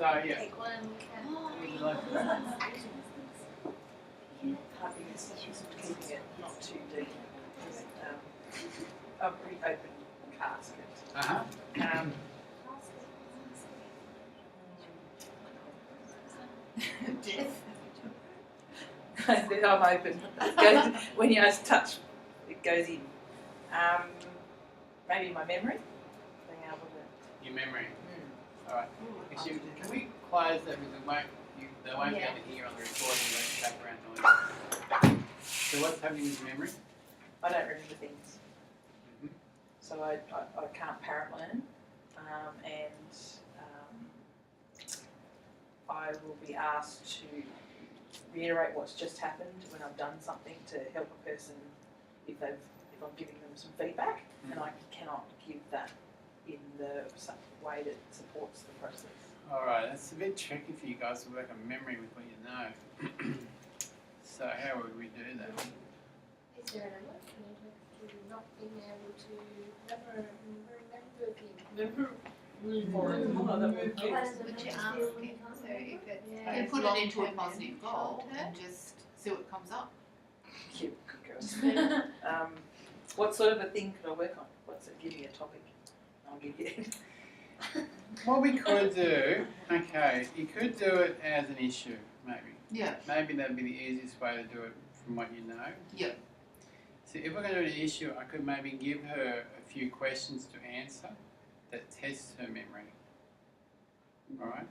So yeah. Take one. Would you like to? Partly because she's keeping it not too deep. A pretty open casket. Death. I'm open. It goes, when you just touch, it goes in. Maybe my memory, being able to. Your memory. All right. Actually, can we close that because they won't be able to hear on the recording the background noise. So what's happening with your memory? I don't remember things, Mm-hmm. so I can't parrot learn, and I will be asked to reiterate what's just happened when I've done something to help a person if I'm giving them some feedback, and I cannot give that in the way that supports the process. All right, that's a bit tricky for you guys to work on memory with what you know. So how would we do that? Is there an emotion to not being able to remember things? But you ask it, so if it's you put it into a positive goal and just see what comes up. Cute, good girl. What sort of a thing could I work on? Give me a topic. I'll give you. What we could do, okay, you could do it as an issue, maybe. Yeah. Maybe that'd be the easiest way to do it from what you know. Yep. So if we're going to do an issue, I could maybe give her a few questions to answer that tests her memory. All right?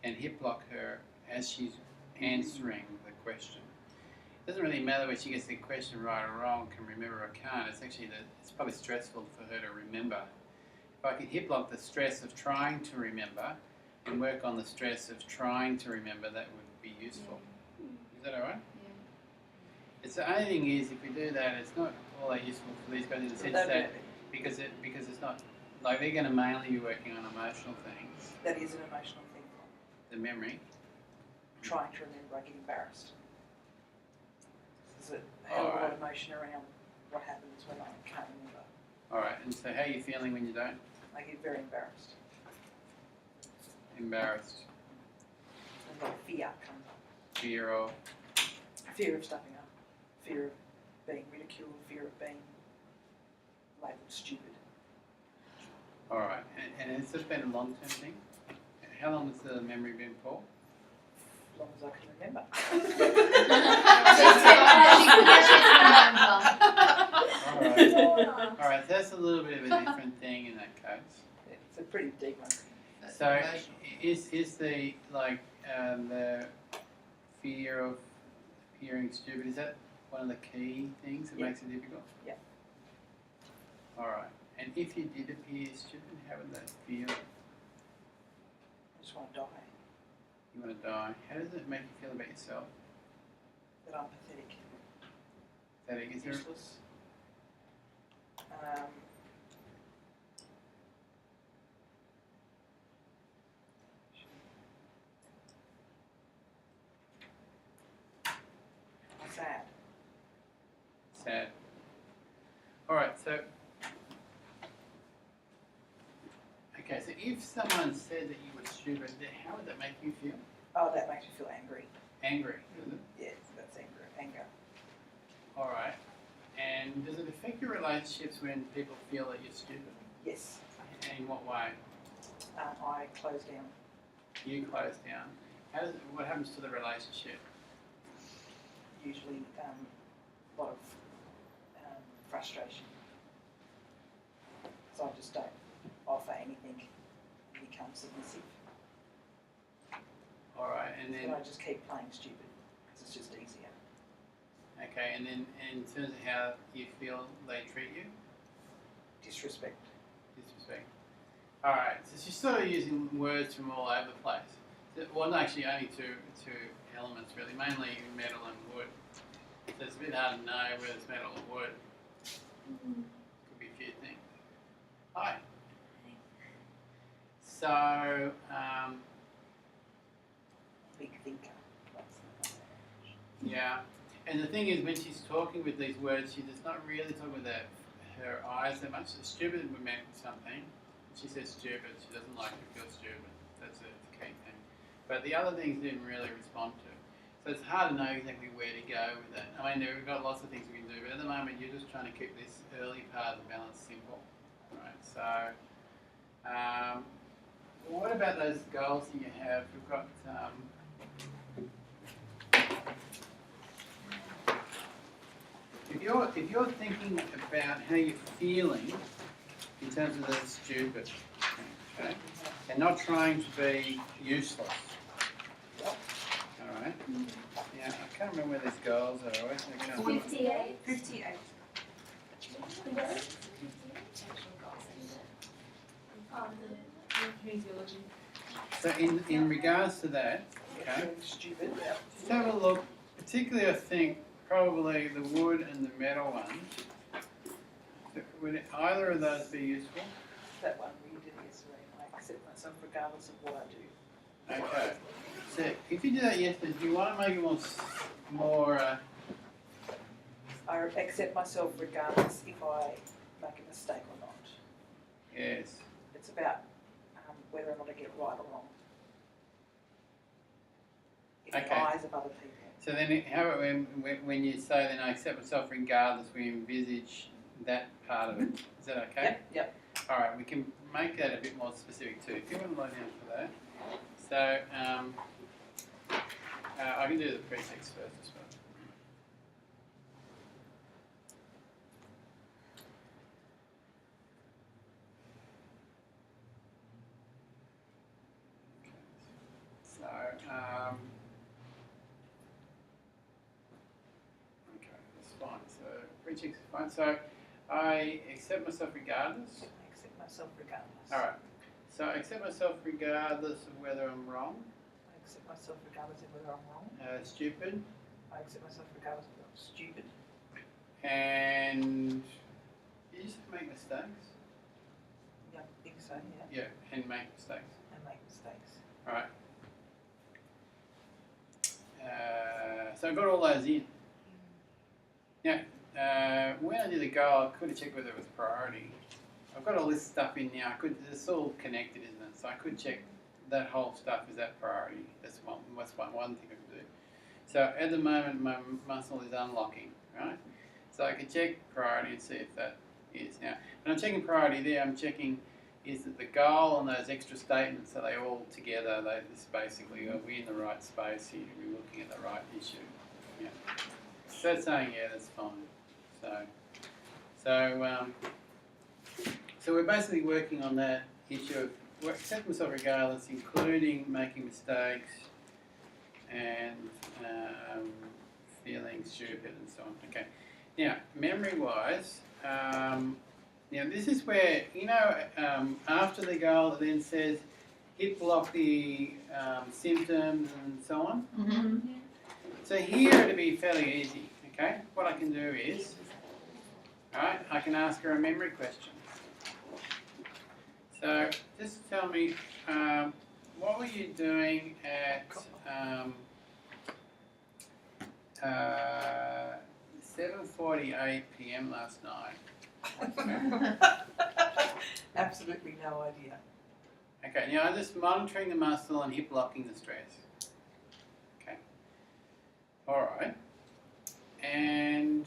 And hip lock her as she's answering the question. It doesn't really matter whether she gets the question right or wrong, can remember or can't. It's actually it's probably stressful for her to remember. If I could hip lock the stress of trying to remember and work on the stress of trying to remember, that would be useful. Is that all right? Yeah. It's the only thing is, if we do that, it's not all that useful for these guys in the sense that because it's not like they're going to mainly be working on emotional things. That is an emotional thing. The memory. Trying to remember, I get embarrassed. There's a hell of a lot of emotion around what happens when I can't remember. All right. And so, how are you feeling when you don't? I get very embarrassed. Embarrassed. And then fear comes up. Fear of. Fear of stepping up. Fear of being ridiculed. Fear of being labelled stupid. All right. And has this been a long-term thing? How long has the memory been for? As long as I can remember. All right. That's a little bit of a different thing in that case. It's a pretty deep one. So, is the the fear of appearing stupid? Is that one of the key things that makes it difficult? Yeah. All right. And if you did appear stupid, how would that feel? I just want to die. You want to die. How does it make you feel about yourself? That I'm pathetic. Pathetic. Is there? Useless. Sad. Sad. All right. So. Okay. So if someone said that you were stupid, how would that make you feel? Oh, that makes me feel angry. Angry, does it? Yeah, that's anger. All right. And does it affect your relationships when people feel that you're stupid? Yes. And in what way? I close down. You close down. What happens to the relationship? Usually a lot of frustration. So I just don't offer anything and become submissive. All right, and then I just keep playing stupid because it's just easier. okay, and then in terms of how you feel they treat you, Disrespect. disrespect. All right, so she's sort of using words from all over the place. Well, no, actually, only two elements really, mainly metal and wood. So it's a bit hard to know whether it's metal or wood. Could be a few things. Hi. So. Big thinker. Yeah, and the thing is, when she's talking with these words, she does not really talk with her eyes that much. Stupid would mean something. She says stupid. She doesn't like to feel stupid. That's a key thing. but the other things didn't really respond to. So it's hard to know exactly where to go with that. I mean, we've got lots of things we can do, but at the moment you're just trying to keep this early part of the balance simple, right? So, what about those goals that you have? We've got if you're thinking about how you're feeling in terms of the stupid, okay, and not trying to be useless. All right. Yeah, I can't remember where these goals are. Where's the goals? 58. 58. So in regards to that, okay, Stupid. let's have a look. Particularly, I think probably the wood and the metal ones. Would either of those be useful? That one we did yesterday. I accept myself regardless of what I do. Okay. So if you do that yesterday, do you want to make it more I accept myself regardless if I make a mistake or not. yes. It's about whether or not I get it right or wrong. In the Okay. eyes of other people. So then, how about when you say then I accept myself regardless, we envisage that part of it. Is that okay? Yep. All right, we can make that a bit more specific too. If you want to lie down for that. So I can do the pretext first as well. So okay, that's fine. So pretext is fine. So I accept myself regardless. I accept myself regardless. All right. So I accept myself regardless of whether I'm wrong, I accept myself regardless of whether I'm wrong. stupid, I accept myself regardless of whether I'm stupid. and you just make mistakes. Yeah, I think so, yeah. Yeah, and make mistakes. And make mistakes. All right. So I got all those in. Now, when I did the goal, I could have checked whether it was priority. I've got all this stuff in now. It's all connected, isn't it? So I could check that whole stuff is that priority. That's one thing I can do. So at the moment, my muscle is unlocking, right? So I can check priority and see if that is. Now, when I'm checking priority there, I'm checking is that the goal and those extra statements, are they all together? This basically, are we in the right space here? Are we looking at the right issue? Yeah. So that's saying, yeah, that's fine. So we're basically working on that issue of accept myself regardless, including making mistakes and feeling stupid and so on. Okay. Now, memory-wise, now this is where, after the goal it then says hit block the symptoms and so on. Mm-hmm. So here it'll be fairly easy, okay? What I can do is, alright, I can ask her a memory question. So just tell me, what were you doing at 7:48 p.m. last night? Absolutely no idea. Okay, now I'm just monitoring the muscle and hip blocking the stress. Okay. Alright. And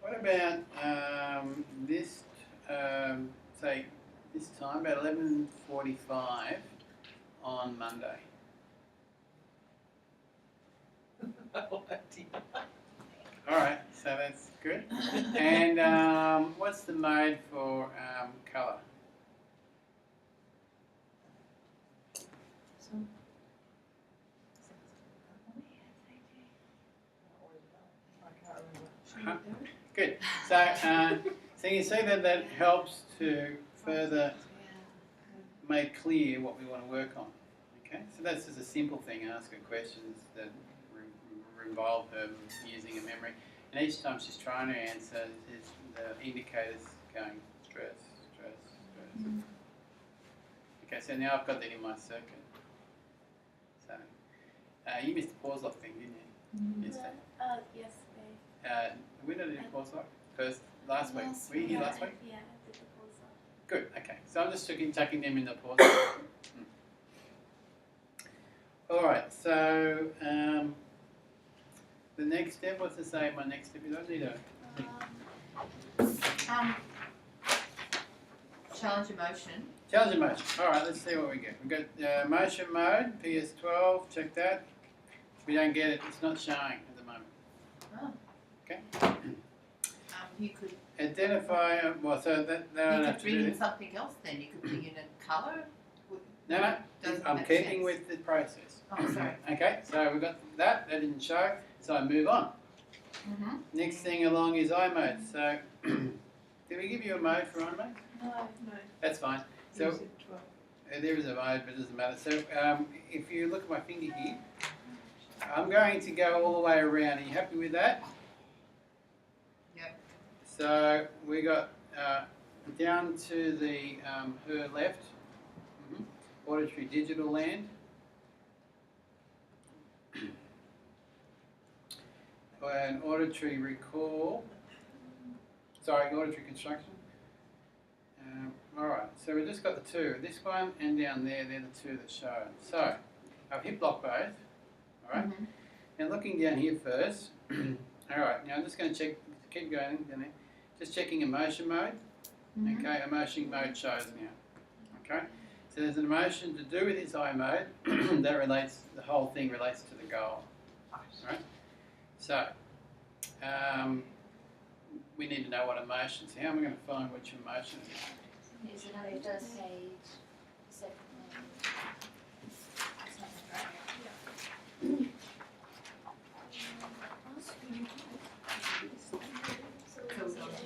what about this, say, this time, about 11:45 on Monday? No idea. Alright, so that's good. And what's the mode for colour? I can't remember. Good. So you see that helps to further make clear what we want to work on. Okay, so that's just a simple thing. Ask her questions that involve her using a memory, and each time she's trying to answer, the indicators going stress, stress, stress. Okay, so now I've got that in my circuit. So you missed the pause lock thing, didn't you? Yesterday. Yes, We did a pause lock first last week. Were you here last week? Yeah, I did the pause lock. Good. Okay. So I'm just chucking them in the pause lock. next step? What's to say my next step is? I need a Challenge emotion. challenge emotion. All right, let's see what we get. We've got motion mode, PS12, check that. If we don't get it, it's not showing at the moment. Oh. Okay. You could Identify, well, so that they don't you have could to bring do in this. something else then. You could bring in a colour. No, Doesn't I'm make keeping sense. with the process. Oh, sorry. Okay, so we've got that didn't show, so I move on. Mm-hmm. Next thing along is eye mode. So, did we give you a mode for eye mode? No. That's fine. So, Use it 12. there is a mode, but it doesn't matter. So, if you look at my finger here, I'm going to go all the way around. Are you happy with that? Yep. So, we got down to the her left, auditory digital land. An auditory recall, auditory construction. Alright, so we've just got the two, this one and down there, they're the two that show. So, I've hip locked both, alright? Mm-hmm. Now looking down here first, alright, now I'm just going to check, keep going down there, just checking emotion mode. Mm-hmm. Okay, emotion mode shows now. Okay, so there's an emotion to do with this eye mode that relates, the whole thing relates to the goal. Right? So, we need to know what emotions. How am I going to find which emotion it is? Is it on the page 7?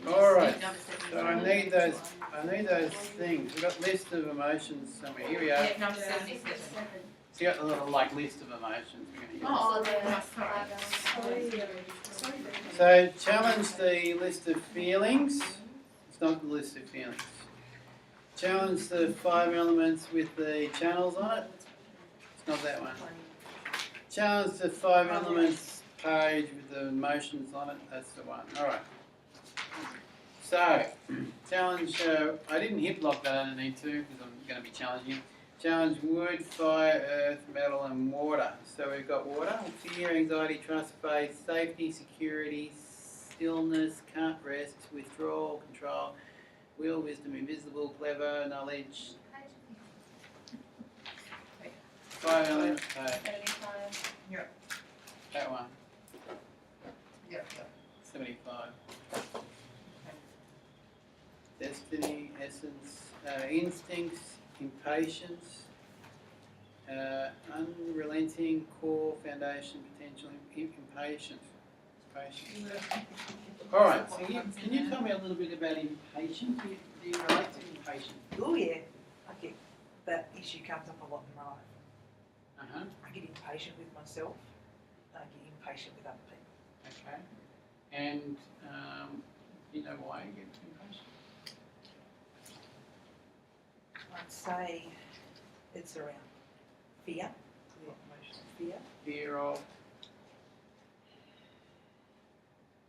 All right. So I need those things. We've got list of emotions somewhere. Here we are. Yeah, number 77. So you got a little list of emotions we're going to use. Oh, So challenge the list of feelings. It's not the list of feelings. Challenge the 5 elements with the channels on it. It's not that one. Challenge the 5 elements page with the emotions on it. That's the one. All right. So challenge. I didn't hip lock that. I don't need to because I'm going to be challenging you. Challenge wood, fire, earth, metal and water. So we've got water, fear, anxiety, trust, faith, safety, security, stillness, can't rest, withdrawal, control, will, wisdom, invisible, clever, knowledge. Fire element, that one, Yep. 75. Destiny, essence, instincts, impatience, unrelenting, core, foundation, potential, impatience. All right, so can you tell me a little bit about impatience? Do you relate to impatience? Oh yeah, that issue comes up a lot in my life. Uh-huh, I get impatient with myself, and I get impatient with other people. okay. And do you know why you get impatient? I'd say it's around fear, the emotion of fear, Fear of,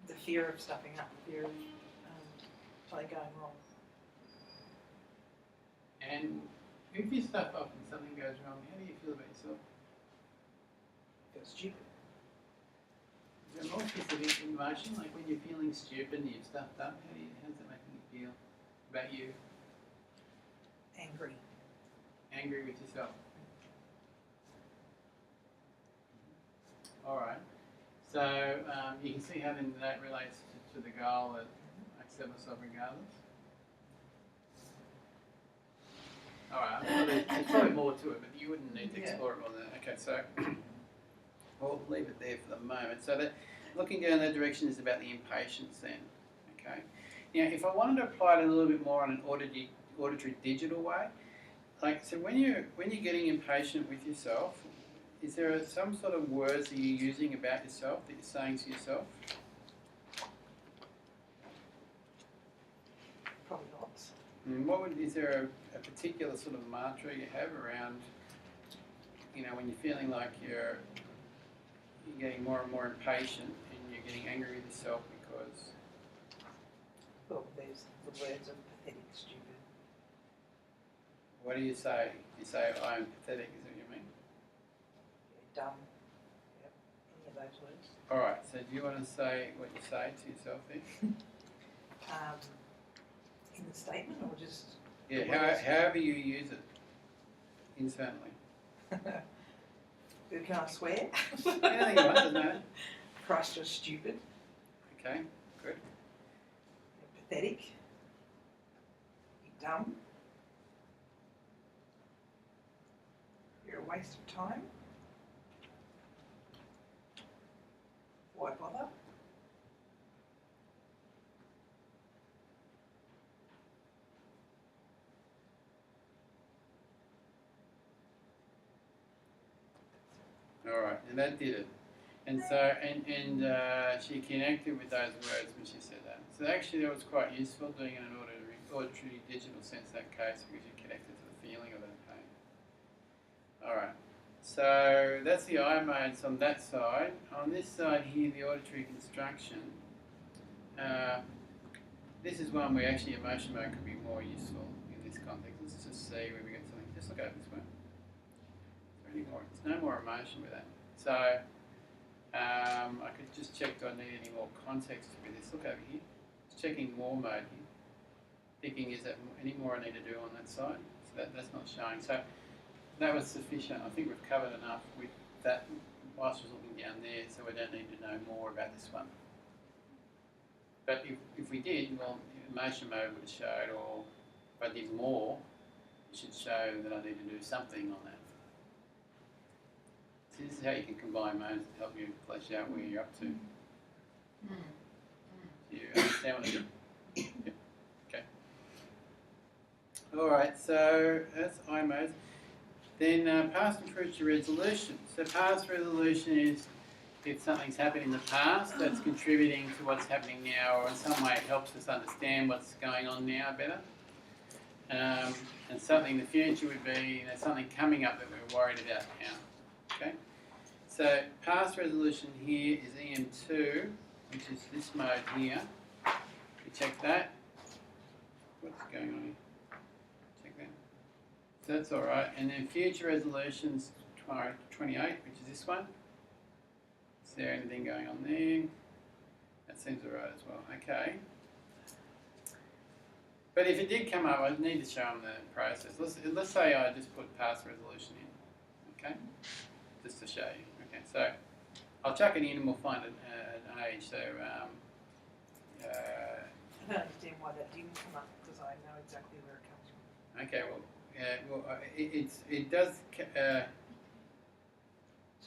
the fear of stuffing up, the fear of something going wrong. and if you stuff up and something goes wrong, how do you feel about yourself? I feel stupid. Is there more specific emotion, like when you're feeling stupid and you've stuffed up, how's that making you feel about you? Angry. Angry with yourself. Alright, so you can see how then that relates to the goal that I accept myself regardless. Alright, there's probably more to it, but you wouldn't need to explore it more than that. Okay, so we'll leave it there for the moment. So that looking down that direction is about the impatience then. Okay. Now if I wanted to apply it a little bit more on an auditory digital way, like so when you're getting impatient with yourself, is there some sort of words that you're using about yourself that you're saying to yourself? Probably not. And is there a particular sort of mantra you have around, when you're feeling like you're getting more and more impatient and you're getting angry with yourself because? Well, there's the words of pathetic, stupid. What do you say? You say, I'm pathetic, is that what you mean? Dumb. Yep. Any of those words. All right, so do you want to say what you say to yourself there? In the statement or just? Yeah, The words. however you use it internally. Can I swear? Anything you want, doesn't matter. Christ, you're stupid. Okay, good. You're pathetic. You're dumb. You're a waste of time. Why bother? All right, and that did it. And so, she connected with those words when she said that. So actually that was quite useful doing it in an auditory digital sense in that case because you connected to the feeling of that pain. All right, so that's the eye modes on that side. On this side here, the auditory construction, this is one where actually emotion mode could be more useful in this context. Let's just see where we get something. Just look over this way. There's no more emotion with that. So I could just check, do I need any more context with this? Look over here. Just checking more mode here. Thinking, is there any more I need to do on that side? So that's not showing. So that was sufficient. I think we've covered enough with that whilst we're looking down there, so we don't need to know more about this one. But if we did, well, emotion mode would have showed, or if I did more, it should show that I need to do something on that. So this is how you can combine modes to help you flesh out where you're up to. Do you understand what I mean? Yep. Okay. All right, so that's eye modes. Then past and future resolution. So past resolution is if something's happened in the past that's contributing to what's happening now, or in some way it helps us understand what's going on now better. And something in the future would be something coming up that we're worried about now. Okay. So past resolution here is EM2, which is this mode here. We check that. What's going on here? Check that. So that's all right. And then future resolutions 28, which is this one. Is there anything going on there? That seems all right as well. Okay. But if it did come up, I'd need to show them the process. Let's say I just put past resolution in, okay? Just to show you. Okay, so I'll chuck it in and we'll find an age. So I don't understand why that didn't come up because I know exactly where it comes from. okay, well, it does. Do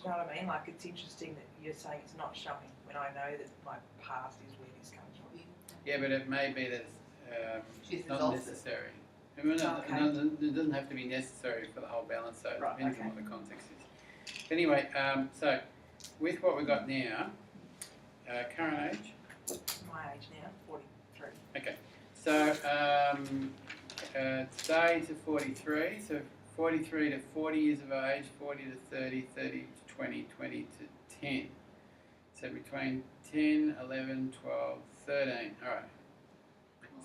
you know what I mean? Like, it's interesting that you're saying it's not showing when I know that my past is where this comes from. Yeah, but it may be that it's not necessary. I mean, it doesn't have to be necessary for the whole balance, so it depends on what the context is. Anyway, so with what we've got now, current age? My age now, 43. Okay, so today to 43, so 43 to 40 years of age, 40 to 30, 30 to 20, 20 to 10. So between 10, 11, 12, 13. All right.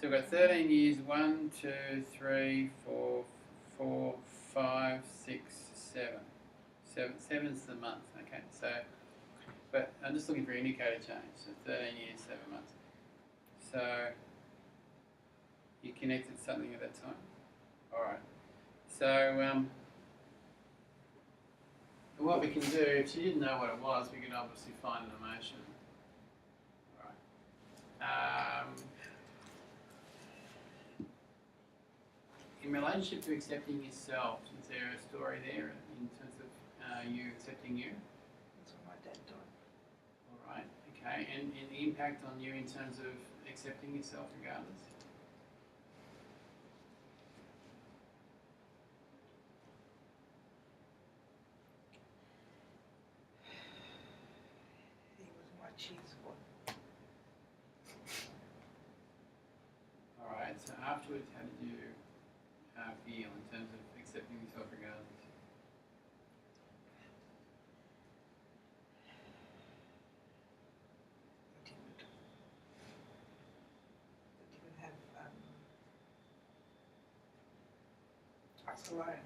So we've got 13 years, 1, 2, 3, 4, 4, 5, 6, 7. Seven's the month, okay? So, but I'm just looking for indicator change. So 13 years, 7 months. So you connected something at that time? All right. So what we can do, if she didn't know what it was, we can obviously find an emotion. All right. In relationship to accepting yourself, is there a story there in terms of you accepting you? That's when my dad died. All right, okay. And the impact on you in terms of accepting yourself regardless? He was my cheese squad. All right, so afterwards, how did you feel in terms of accepting yourself regardless? I didn't have us alone.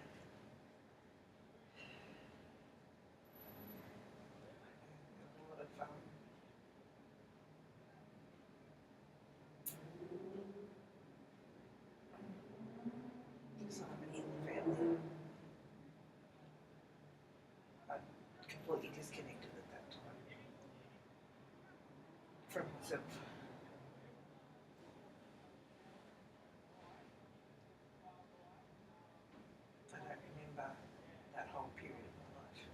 myself. I don't remember that whole period of my life.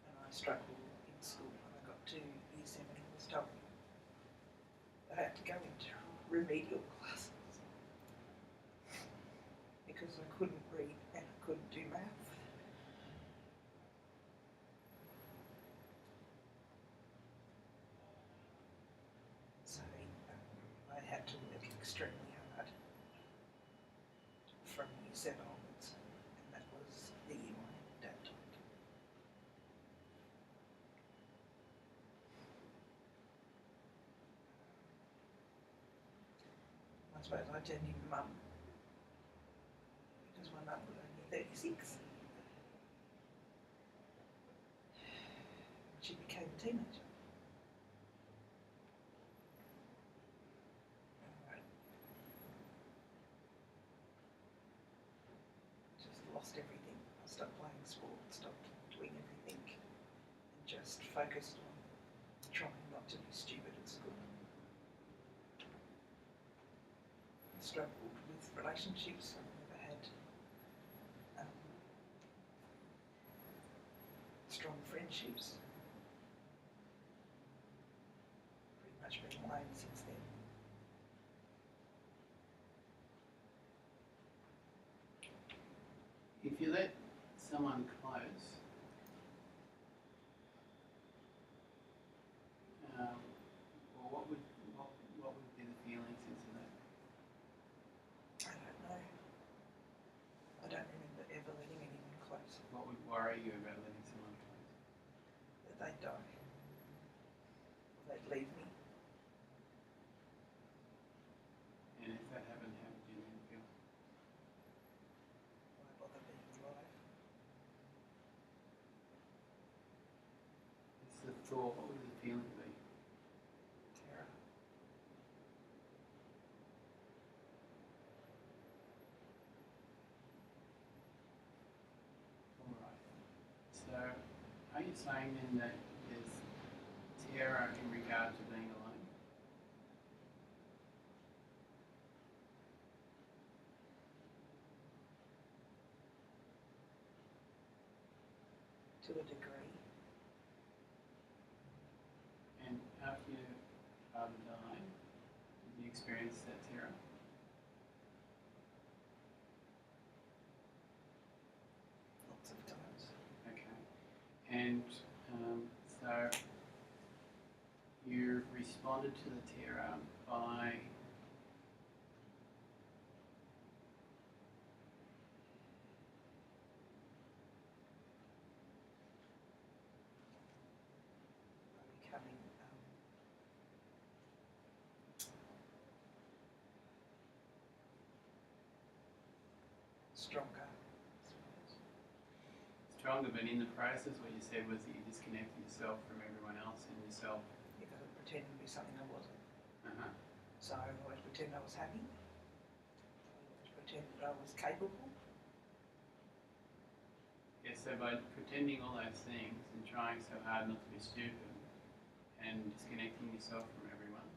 And I struggled in school when I got to year 7 and was told I had to go into remedial classes because I couldn't read and I couldn't do math. So I had to work extremely hard from year 7 onwards, and that was the year my dad died. I suppose I turned into mum because my mum was only 36. She became a teenager. Just lost everything. I stopped playing sport, stopped doing everything, and just focused on trying not to be stupid at school. I struggled with relationships. I never had strong friendships. Pretty much been alone since then. If you let someone close, well, what would be the feelings into that? I don't know. I don't remember ever letting anyone close. What would worry you about letting someone close? That they'd die. Or they'd leave me. And if that happened, how would you then feel? Why bother being alive? It's the thought. What would the feeling be? Terror. All right. So, are you saying then that there's terror in regard to being alone? To a degree. And after your father died, did you experience that terror? Lots of times. Okay. And so you responded to the terror by Becoming stronger, I suppose. stronger, but in the process what you said was that you disconnected yourself from everyone else and yourself. Because I pretended to be something I wasn't. Uh-huh. So I always pretended I was happy. I always pretended I was capable. Yeah, so by pretending all those things and trying so hard not to be stupid and disconnecting yourself from everyone,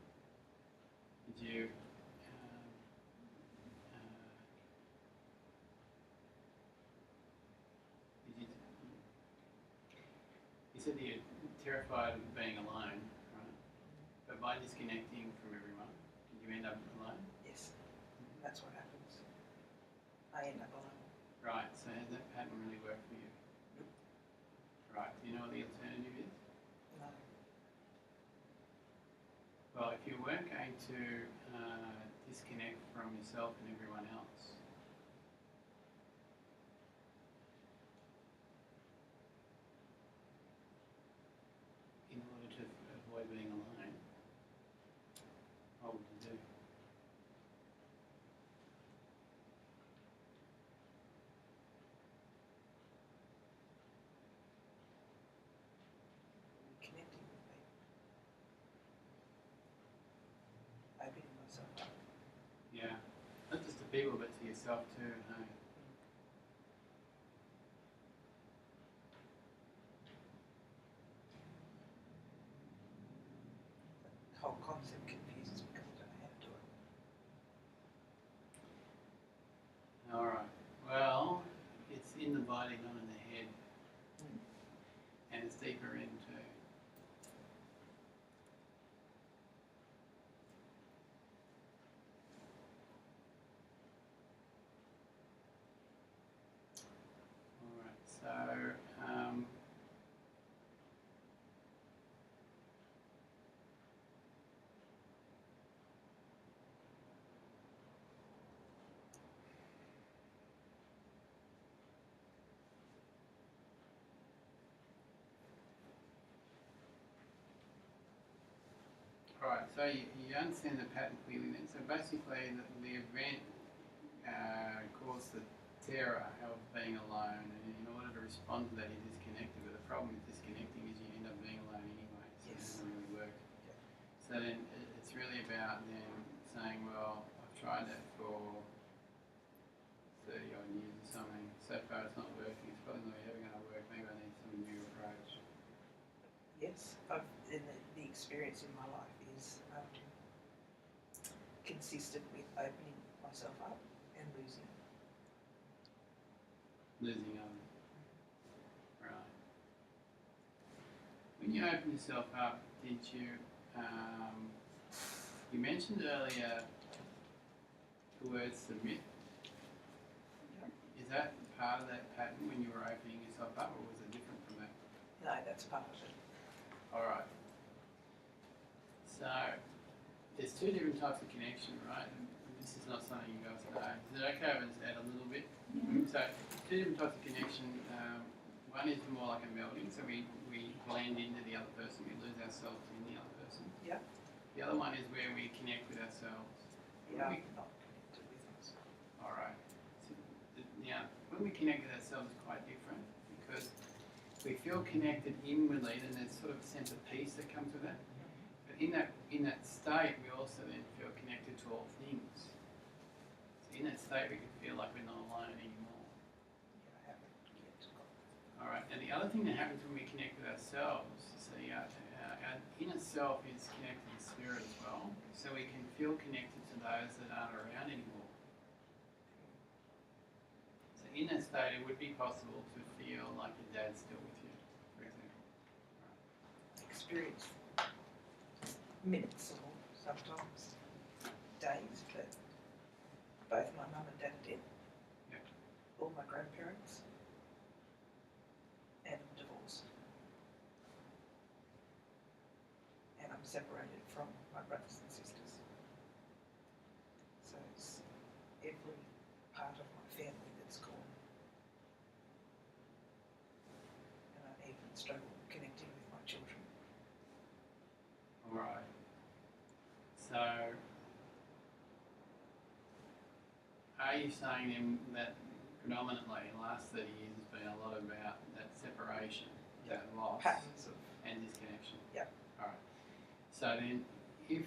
did you you said that you're terrified of being alone, right? But by disconnecting from everyone, did you end up alone? Yes, that's what happens. I end up alone. Right, so has that pattern really worked for you? Nope. Right, do you know what the alternative is? No. Well, if you weren't going to disconnect from yourself and everyone else, in order to avoid being alone, what would you do? Connecting with people. Opening myself up. Yeah, not just to people, but to yourself too, hey? The whole concept confuses me because I don't know how to do it. Alright, well, it's in the body, not in the head. And it's deeper into. Alright, so, Alright, so you understand the pattern clearly then. So basically the event caused the terror of being alone, and in order to respond to that you disconnected, but the problem with disconnecting is you end up being alone anyway, so it doesn't really work. Yeah. So then it's really about then saying, well, I've tried that for 30 odd years or something, so far it's not working, it's probably not ever going to work, maybe I need some new approach. Yes, the experience in my life is consistent with opening myself up and losing. Losing others. Right. When you opened yourself up, did you, you mentioned earlier the word submit. Yeah. Is that part of that pattern when you were opening yourself up, or was it different from that? No, that's part of it. Alright. So, there's two different types of connection, right? And this is not something you guys know. Is it okay if I just add a little bit? So, two different types of connection. One is more like a melding, so we blend into the other person, we lose ourselves in the other person. Yeah. The other one is where we connect with ourselves. Yeah, We- I'm not connected with myself. Alright. So, now, when we connect with ourselves, it's quite different because we feel connected inwardly, and there's sort of a sense of peace that comes with that. But in that state, we also then feel connected to all things. So in that state, we can feel like we're not alone anymore. Yeah, I haven't yet got Alright, and the other thing that happens when we connect with ourselves, so our inner self is connected to spirit as well, so we can feel connected to those that aren't around anymore. So in that state, it would be possible to feel like your dad's still with you, for example. experience minutes or sometimes days, but both my mum and dad are dead. Yep. All my grandparents. And I'm divorced. And I'm separated from my brothers and sisters. So it's every part of my family that's gone. And I even struggle connecting with my children. Alright. So, are you saying then that predominantly the last 30 years has been a lot about that separation, that loss, Patterns of and disconnection? Yep. Alright. So then, if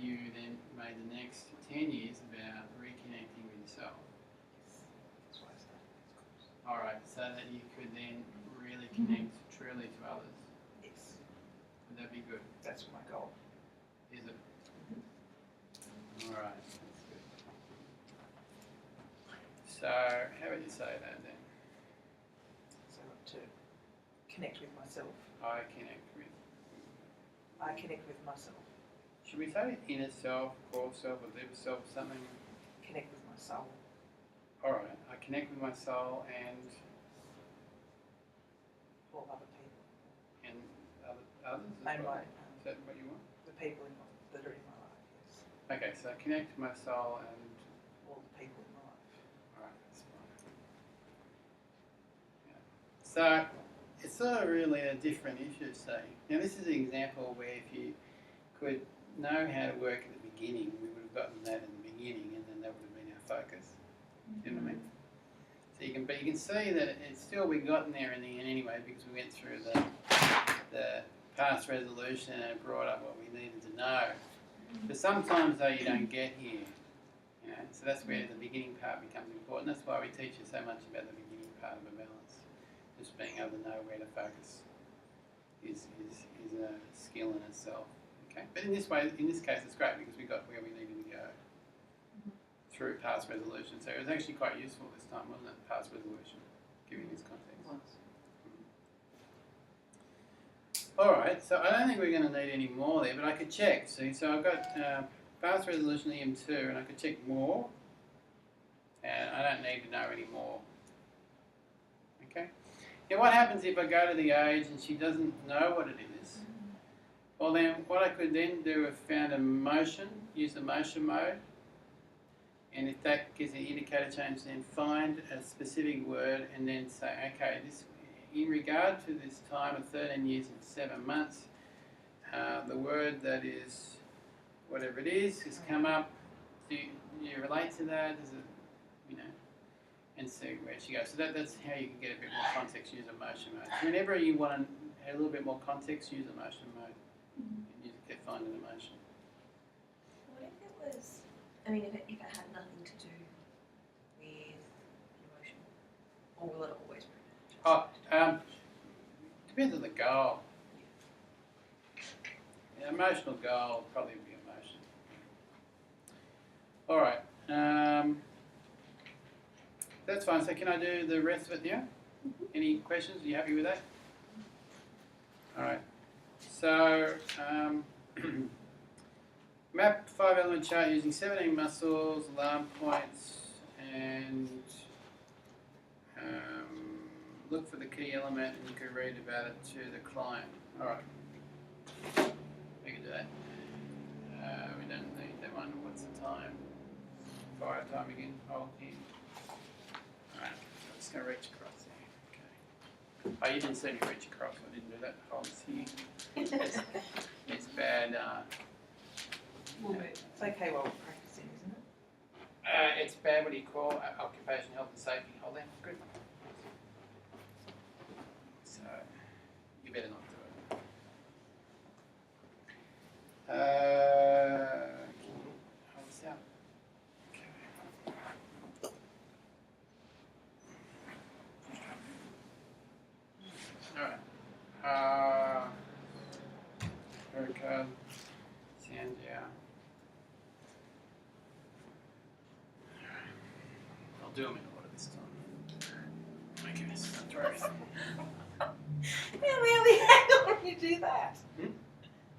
you then made the next 10 years about reconnecting with yourself, that's why I started these courses. alright, so that you could then really connect truly to others, Yes, would that be good? that's my goal. Is it? Alright, that's good. So, how would you say that then? So to connect with myself, I connect with. I connect with myself, Should we say inner self, core self, or deeper self, something? connect with my soul, Alright, I connect with my soul and all other people, others as and well. my, Is that what you want? the people that are in my life, yes, Okay, so connect to my soul and, all the people in my life. alright, that's fine. Yeah. So, it's sort of really a different issue, say. Now this is an example where if you could know how to work at the beginning, we would have gotten that in the beginning and then that would have been our focus. You know what I mean? So you can see that it's still, we gotten there in the end anyway because we went through the past resolution and it brought up what we needed to know. But sometimes though you don't get here, you You know, so that's where the beginning part becomes important. That's why we teach you so much about the beginning part of a balance. Just being able to know where to focus is a skill in itself. Okay, but in this case, it's great because we got where we needed to go through past resolution. So it was actually quite useful this time, wasn't it? Past resolution, giving this context. All right, so I don't think we're going to need any more there, but I could check. See, so I've got past resolution EM2, and I could check more, and I don't need to know any more. Okay. Now, what happens if I go to the age and she doesn't know what it is? Well, then what I could then do is found a motion, use the motion mode, and if that gives an indicator change, then find a specific word and then say, okay, this in regard to this time of 13 years and 7 months, the word that is whatever it is has come up. Do you relate to that? Is it, you know, and see where she goes. So that's how you can get a bit more context. Use a motion mode. So whenever you want to add a little bit more context, use a motion mode. And you get find an emotion. What if it was? I mean, if it had nothing to do with emotion, or will it always be? Depends on the goal. Yeah, emotional goal will probably be emotion. All right. That's fine. So can I do the rest of it now? Any questions? Are you happy with that? All right. So map 5-element chart using 17 muscles, alarm points, and look for the key element, and you can read about it to the client. All right. We can do that. We don't need that one. What's the time? Fire time again. Hold here. All right. I'm just going to reach across there. Okay. Oh, you didn't see me reach across. I didn't do that. Hold this here. It's bad. It's okay while we're practicing, isn't it? It's bad. What do you call occupation health and safety? Hold on. Good. So you better not do it. Hold this out. Okay. All right. Erica, Sandia. I'll do them in order this time. Okay, so try it. Yeah, really, how do you do that? Hmm?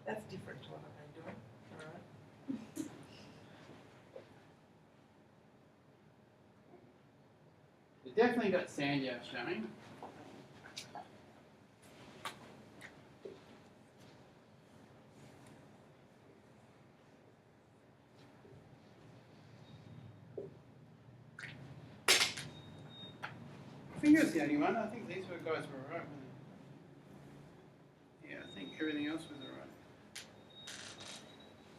That's different to what I've been doing. All right. You definitely got Sandia showing. I think it was the only one. I think these guys were alright. Yeah, I think everything else was alright.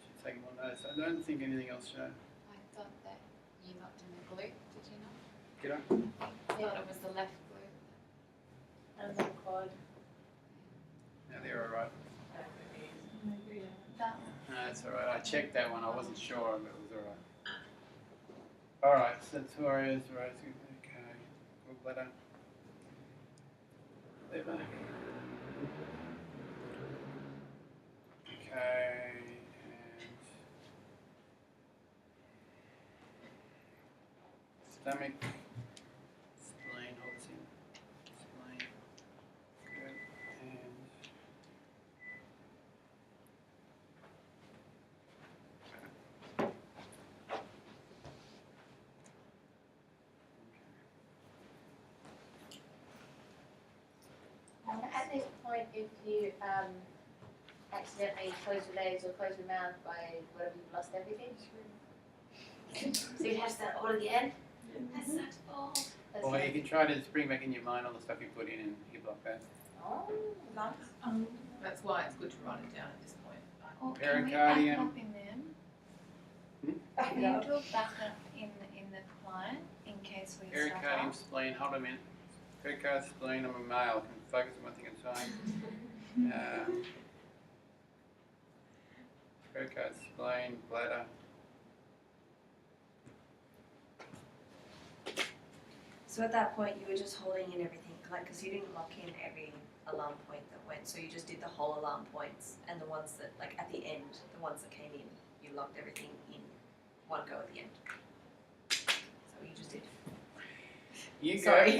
Should take more notice. I don't think anything else showed. I thought that you knocked in the glute, did you not? Get up. I thought it was the left glute. And the quad. No, they're alright. That No, that's alright. I checked that one. I wasn't sure, but it was alright. Alright, Sartorius, right. Okay. Gallbladder. Liver. Okay, and stomach, spleen, hold this in. Spleen. Good. And At this point, if you accidentally close your legs or close your mouth by whatever, you've lost everything. So you have to start all again. That sucks balls. or you can try to just bring back in your mind all the stuff you put in and hip like that. Oh, nice. That's why it's good to write it down at this point. Or can we back Pericardium. up in them? Can you do a back up in the client in case we stuff Pericardium, up? spleen, hold a minute. Pericardium, spleen, I'm a male, can focus on one thing at a time. Pericardium, spleen, bladder. So at that point, you were just holding in everything, like, because you didn't lock in every alarm point that went, so you just did the whole alarm points, and the ones that, like, at the end, the ones that came in, you locked everything in one go at the end. So you just did. You go, Sorry.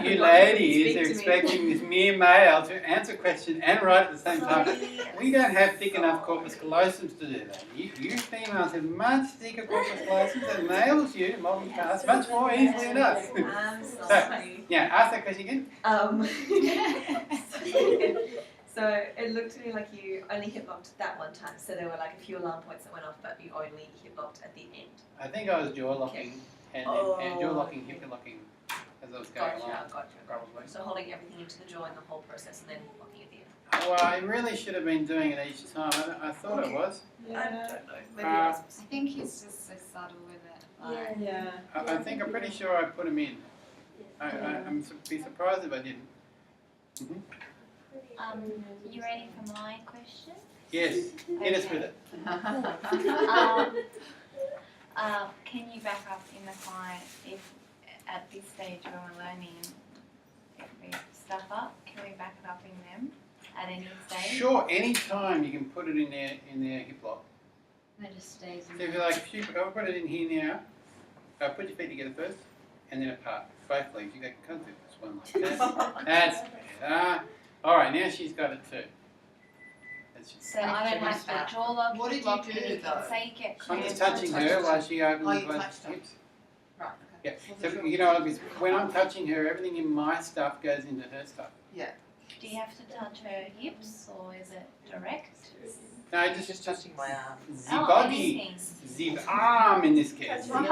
you ladies Speak are to me. expecting this mere male to answer question and write at the same time. Sorry. We don't have thick enough corpus callosums to do that. You females have much thicker corpus callosums than males do, multitask much more easily than us. I'm sorry. Yeah, ask that question again. So it looked to me like you only hip locked that one time. So there were like a few alarm points that went off, but you only hip locked at the end. I think I was jaw locking and jaw locking, hip locking as I was going along. Gotcha. Probably. So holding everything into the jaw in the whole process and then locking at the end. Well, I really should have been doing it each time. I thought I was. I don't know. Maybe Uh, I was. I think he's just so subtle with it. Like, Yeah. I think I'm pretty sure I put them in. I'm be surprised if I didn't. You ready for my question? Yes, hit us with it. Can you back up in the client if at this stage when we're learning if we stuff up, can we back it up in them at any stage? Sure, anytime you can put it in their hip lock. It just stays So if you're like, I'll put it in here now. Put your feet together first, and then apart. Both legs. You can't do this one like that. That's better. All right, now she's got it too. That's just, So I don't have to jaw lock. What did you lock do, anything. though? Say you get I'm cramp. just touching her while she opens Oh, and you closes touched her her. hips. Right, Yeah. okay. So you know, because when I'm touching her, everything in my stuff goes into her stuff. Do you have to touch her hips or is it direct? No, Just touching my arm. the body, anything. the arm in this case. So if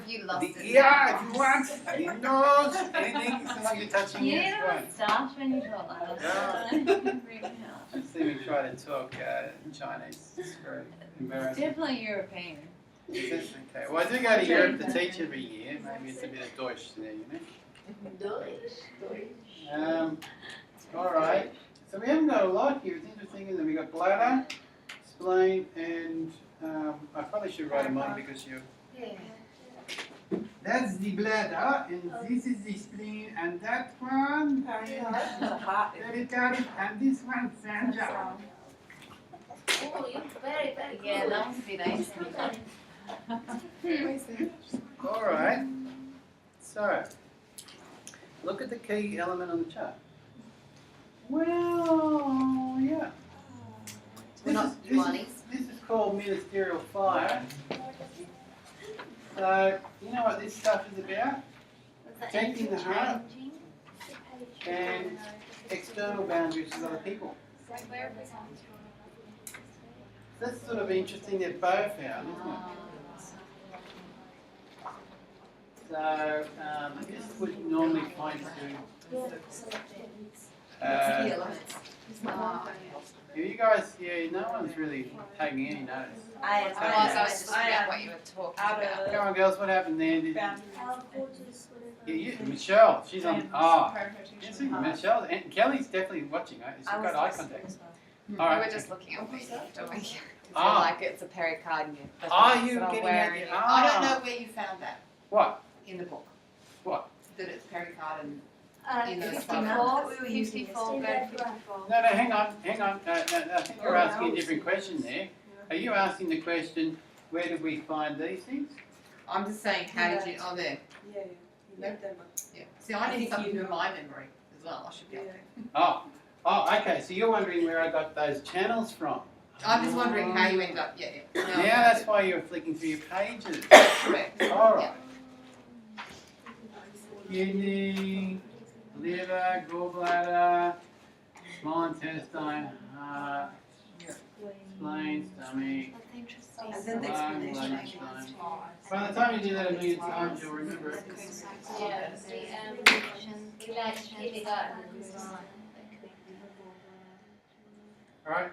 you lost The it, ear, if you want, the nose, anything, so you're touching You it, need it's to fine. start when you talk like that. Really hard. Just see me try to talk Chinese. It's very embarrassing. Definitely European. Is it? Okay. Well, I do go to Europe to teach every year. Maybe it's a bit of Deutsch there, you know. All right. So we haven't got a lot here. It's interesting that we got bladder, spleen, and I probably should write them on because you. That's the bladder, and this is the spleen, and that one, pericardium, and this one, sanja. Oh, you're very, very Yeah, good. that was a bit easy. All right. So, look at the key element on the chart. Well, yeah. This is called ministerial fire. So, you know what this stuff is about? Protecting the heart and external boundaries with other people. That's sort of interesting that Bo found, isn't it? So, this would normally point to you guys, no one's really taking any notice. I I was just about what you were talking about. Come on, girls, what happened there? Boundaries. Michelle, she's on. Yes, Michelle, and Kelly's definitely watching. She's got eye contact. All We right. were just looking at what you were doing. Ah. Like it's a pericardium. Are you that I'm getting wearing at it. the? I don't know where you found that What? in the book. What? That it's pericardium. In the 54, 54, go to 54. No, hang on. No, I think you're asking a different question there. Are you asking the question, where did we find these things? I'm just saying, how did you? Oh, there. Yeah, you made them. Yeah. See, I need something in my memory as well. I should be able to. Oh, okay. So you're wondering where I got those channels from? I'm just wondering how you ended up. Yeah. No, Now that's why you're flicking through your pages. correct. All right. Kidney, liver, gallbladder, small intestine, heart, spleen, stomach, And then the lung, explanation. bloodstone. By the time you do that a million times, you'll remember it. Yeah, like kindergarten. All right.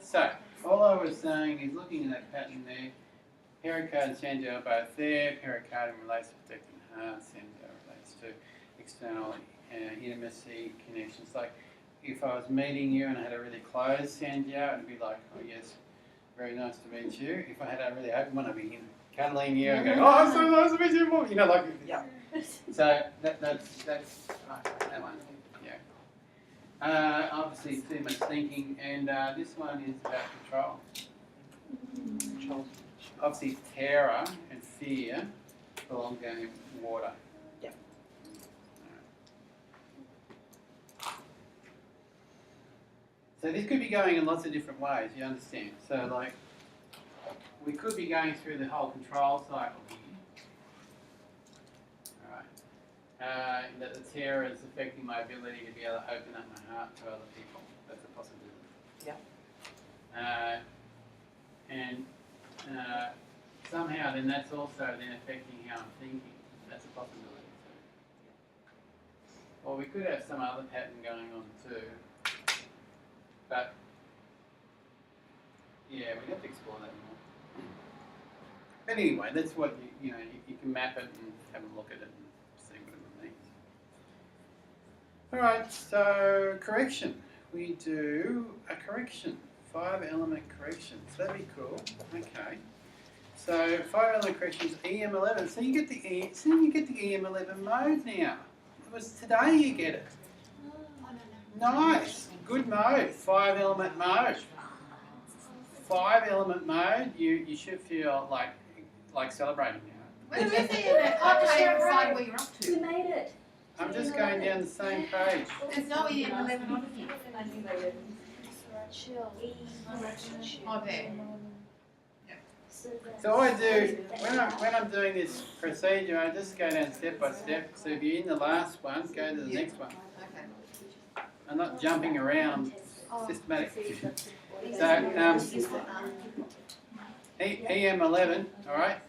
So all I was saying is looking at that pattern there. Pericardium and sanja are both there. Pericardium relates to protecting the heart. Sanja relates to external intimacy connections. Like if I was meeting you and I had a really closed sanja, it'd be like, oh yes, very nice to meet you. If I had a really open one, I'd be cuddling you and going, oh, I'm so nice to meet you. You know, like, Yeah. So that's that one, yeah. Obviously too much thinking, and this one is about control. Obviously terror and fear belong down in water. Yep. So this could be going in lots of different ways, you understand? So like, we could be going through the whole control cycle here. Alright. That the terror is affecting my ability to be able to open up my heart to other people. That's a possibility. Yeah. And somehow then that's also then affecting how I'm thinking. That's a possibility too. Or we could have some other pattern going on too. But yeah, we have to explore that more. But anyway, that's what you you can map it and have a look at it and see what it means. Alright, so correction. We do a correction. 5-element correction. So that'd be cool. Okay. So 5-element corrections EM11. So you get the EM11 mode now. It was today you get it. Nice. Good mode. 5-element mode. 5-element mode. You should feel like celebrating now. Where is it? I can't even find where you're up We to. made it. I'm just going down the same page. There's no EM11 on here. Chill. Oh, there. So I do when I'm doing this procedure, I just go down step by step. So if you're in the last one, go to the next one. Okay. I'm not jumping around. Systematic. So EM11, all right,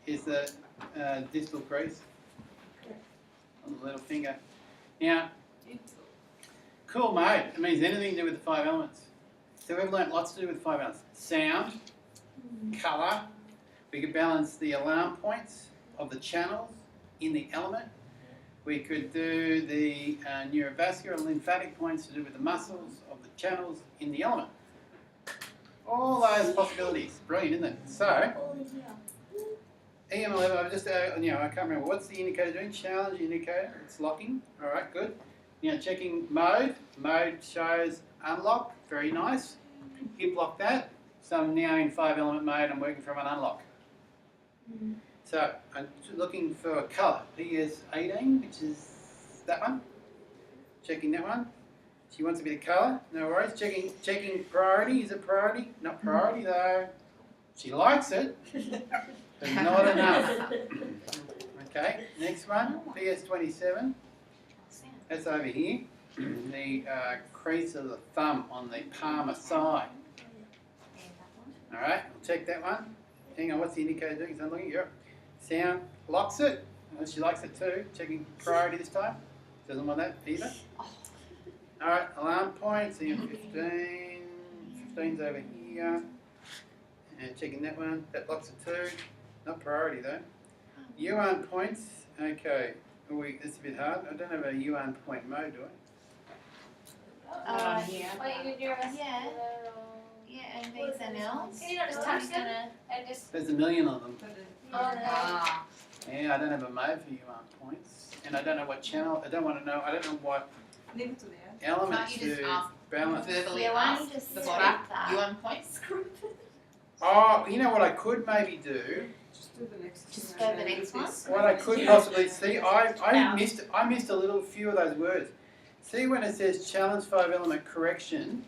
is the distal crease on the little finger. Now, cool mode. It means anything to do with the 5 elements. So we've learnt lots to do with 5 elements. Sound, colour. We could balance the alarm points of the channels in the element. We could do the neurovascular and lymphatic points to do with the muscles of the channels in the element. All those possibilities. Brilliant, isn't it? So, EM11, I've just, I can't remember. What's the indicator doing? Challenge indicator. It's locking. All right, good. Checking mode. Mode shows unlock. Very nice. Hip lock that. So I'm now in 5-element mode. I'm working from an unlock. So I'm looking for colour. PS18, which is that one. Checking that one. She wants a bit of colour. No worries. Checking priority. Is it priority? Not priority though. She likes it, but not enough. Okay. Next one. PS27. That's over here. The crease of the thumb on the palmar side. Alright, I'll check that one. Hang on, what's the indicator doing? It's unlocking. Yep. Sound locks it. She likes it too. Checking priority this time. Doesn't want that either. Alright, alarm points. EM15. 15's over here. And checking that one. That locks it too. Not priority though. UARN points. Okay. It's a bit hard. I don't have a UARN point mode, do I? Yeah. Oh, you do your Yeah. Yeah, and V's and L's. Can you not just touch them and just? There's a million of them. Ah. Yeah, I don't have a mode for UARN points. And I don't know what channel. I don't know what Leave it to the end. elements Can't you just to ask balance. verbally Yeah, why don't ask you just the skip body? that? You on points? Oh, you know what I could maybe do? Just do the next. Just go to the next one. What I could possibly see, I missed a little few of those words. See when it says challenge 5-element correction,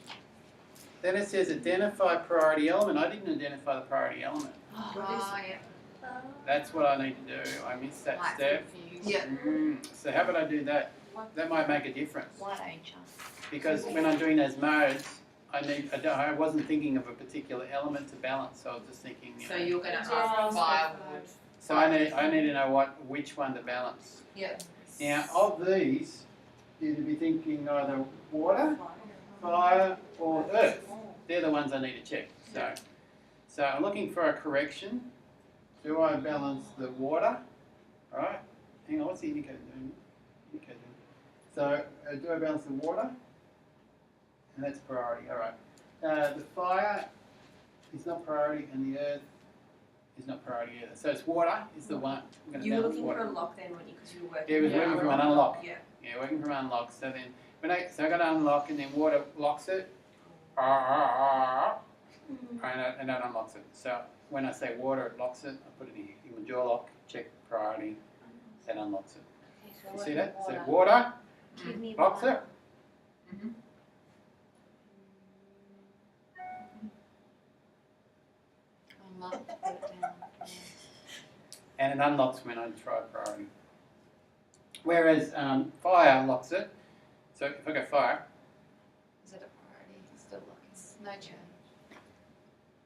then it says identify priority element. I didn't identify the priority element. Oh, yeah. That's what I need to do. I missed that Like step. confused. Yeah. So how about I do that? That might make a difference. Why don't you? Because when I'm doing those modes, I wasn't thinking of a particular element to balance. So I was just thinking. So you're going to ask firewood. So I need to know which one to balance. Yeah. Now of these, you'd be thinking either water, fire, or earth. They're the ones I need to check. So I'm looking for a correction. Do I balance the water? All right. Hang on. What's the indicator doing? So do I balance the water? And that's priority. All right. The fire is not priority, and the earth is not priority either. So it's water is the one. We're going to You were balance looking water. for a lock then, weren't you? Because you were working. Yeah, it was on working from an unlock. Yeah. Yeah, working from unlock. So then when I got to unlock and then water locks it, and that unlocks it. So when I say water, it locks it. I put it in my jaw lock, check priority, that unlocks it. Okay, so You what see is that? water? So water Kidney locks water. it. I'll mark to put it down. Yeah. And it unlocks when I try priority. Whereas fire locks it. So if I go fire, Is it a priority? It's still locking. No change.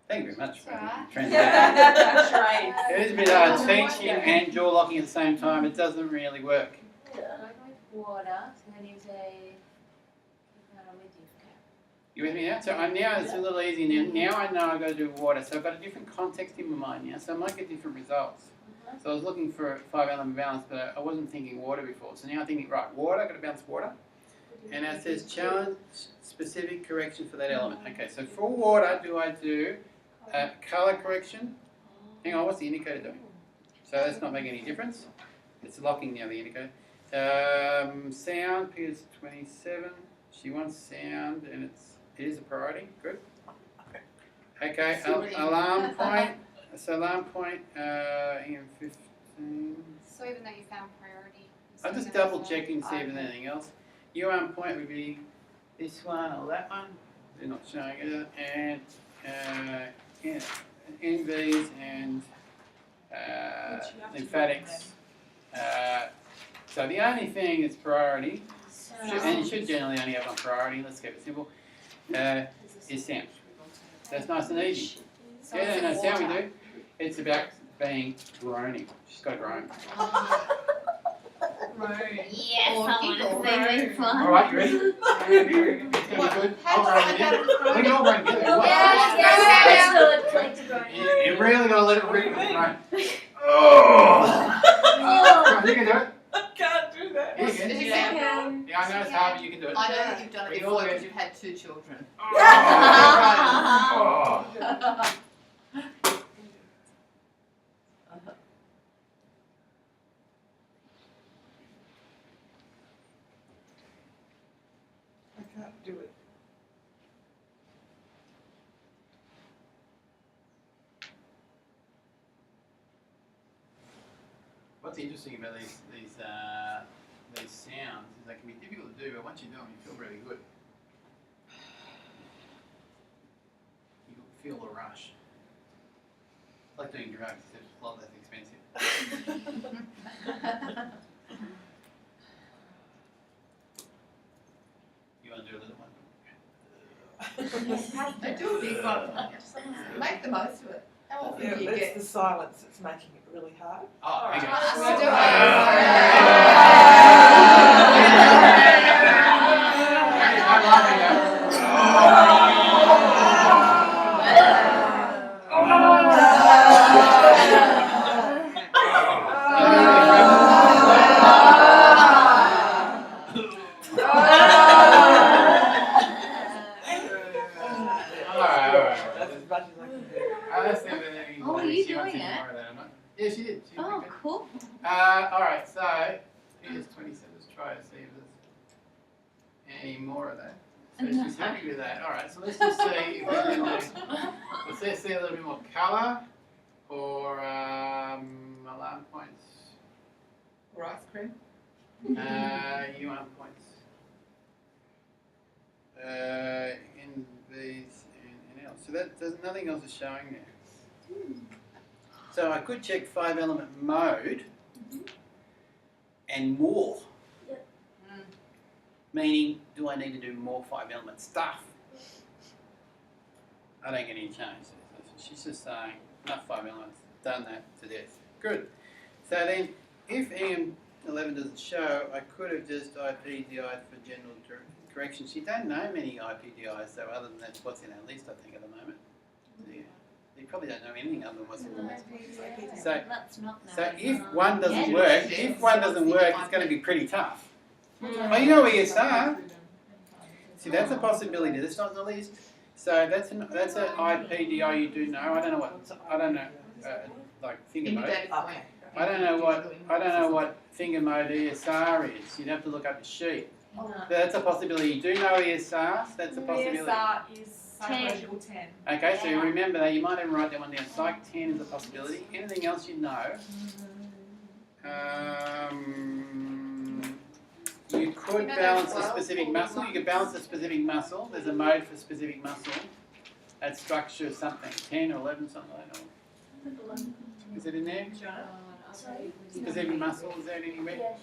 thank you very much It's for alright. translating. Train. It is a bit hard teaching and jaw locking at the same time. It doesn't really work. So I go with water, so then you say, I'm with you. You with me now? So I'm now, it's a little easy now. Now I know I've got to do water. So I've got a different context in my mind now. So I might get different results. So I was looking for a 5-element balance, but I wasn't thinking water before. So now I'm thinking, right, water, I've got to balance water. And it says challenge specific correction for that element. Okay, so for water, do I do colour correction? Hang on, what's the indicator doing? So that's not making any difference. It's locking now, the indicator. Sound, Peter's 27. She wants sound, and it is a priority. Good. Okay, alarm point. So alarm point, in 15. So even though you found priority. I'm just double checking to see if there's anything else. UM point would be this one or that one. They're not showing it. And NVs and lymphatics. So the only thing that's priority, and you should generally only have one priority, let's keep it simple, is sound. That's nice and easy. Yeah, no, sound we do. It's about being groaning. She's got to groan. Yes, Or I want giggle. to see this one. Alright, you ready? It's gonna be good. I'll groan with you. We can all groan together. You really gotta let it rip and groan. Oh! Come on, you can do it. I can't do that. You can. Yeah, I know it's hard, but you can do it. I know that you've done it We all before do. because you've had 2 children. Oh. I can't do it. What's interesting about these sounds is they can be difficult to do, but once you do them, you feel really good. You feel the rush. It's like doing drugs, it's a lot less expensive. You want to do a little one? They do a big one. Make the most of it. How often Yeah, do you but get? it's the silence that's making it really hard. Oh, okay. Let's do That's as much as I can do. That's never any Oh, more. are you She wants doing any it? more of that, am I? Yeah, she did. She did Oh, pretty good. cool. Alright, so here's 27. Let's try to see if there's any more of that. So she's happy with that. Alright, so let's just see if we can do. Let's just see a little bit more colour or alarm points. Or ice cream. UM points. NVs and L. So that there's nothing else is showing there. So I could check 5-element mode and more. Meaning, do I need to do more 5-element stuff? I don't get any change. She's just saying, enough 5 elements, done that to death. Good. So then, if EM11 doesn't show, I could have just IPDI'd for general corrections. You don't know many IPDIs, though, other than that's what's in our list, I think, at the moment. Yeah. You probably don't know anything other than what's in the list. So, Let's not know. so if one doesn't work, it's going to be pretty tough. Well, you know where you start. See, that's a possibility. That's not in the list. So that's an IPDI you do know. I don't know. like finger In the mode. data point. Okay. I don't know what finger mode ESR is. You'd have to look up the sheet. No. But that's a possibility. You do know ESR? That's a possibility. ESR is psychological 10. Okay, so you Yeah. remember that. You might even write that one down. Psych 10 is a possibility. Anything else you know? You could You know balance those a specific 12 muscle. You could balance a specific muscle. There's a mode for specific muscle. That structure is something, 10 or 11, something like that. Is it in there? Specific muscle, is that anywhere?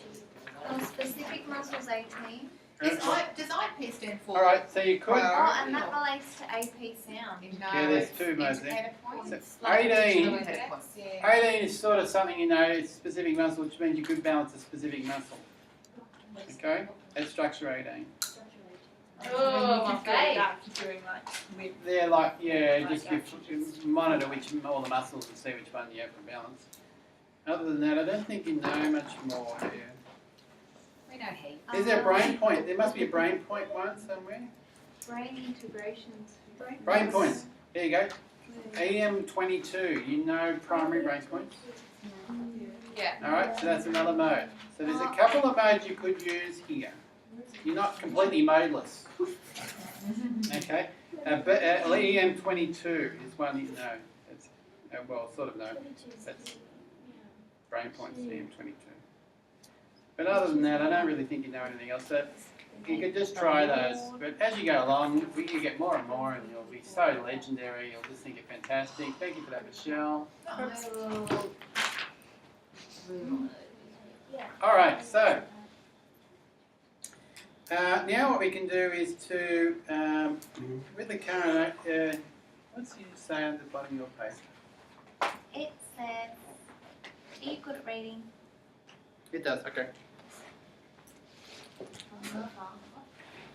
Specific muscles 18. Does IP stand for? Alright, so you could. Oh, and that relates to AP sound. No, Yeah, there's it's two modes there. indicator points. So Like 18. digital indicator points. 18 is sort of something you know, it's specific muscle, which means you could balance a specific muscle. Okay? That's structure 18. Oh, my face. Doing like with They're like, yeah, just you monitor all the muscles and see which one you have for balance. Other than that, I don't think you know much more, do you? We know heaps. Is there a brain point? There must be a brain point one somewhere. Brain integrations. Brain points. There you go. EM22. You know primary brain points. Yeah. All right. So that's another mode. So there's a couple of modes you could use here. You're not completely modeless. Okay. But EM22 is one you know. It's well, sort of know. That's brain points. EM22. But other than that, I don't really think you know anything else. So you could just try those. But as you go along, you get more and more, and you'll be so legendary. You'll just think you're fantastic. Thank you for that, Michelle. All right. So now what we can do is to with the current. What's it say on the bottom of your page? It says, are you good at reading? It does. Okay.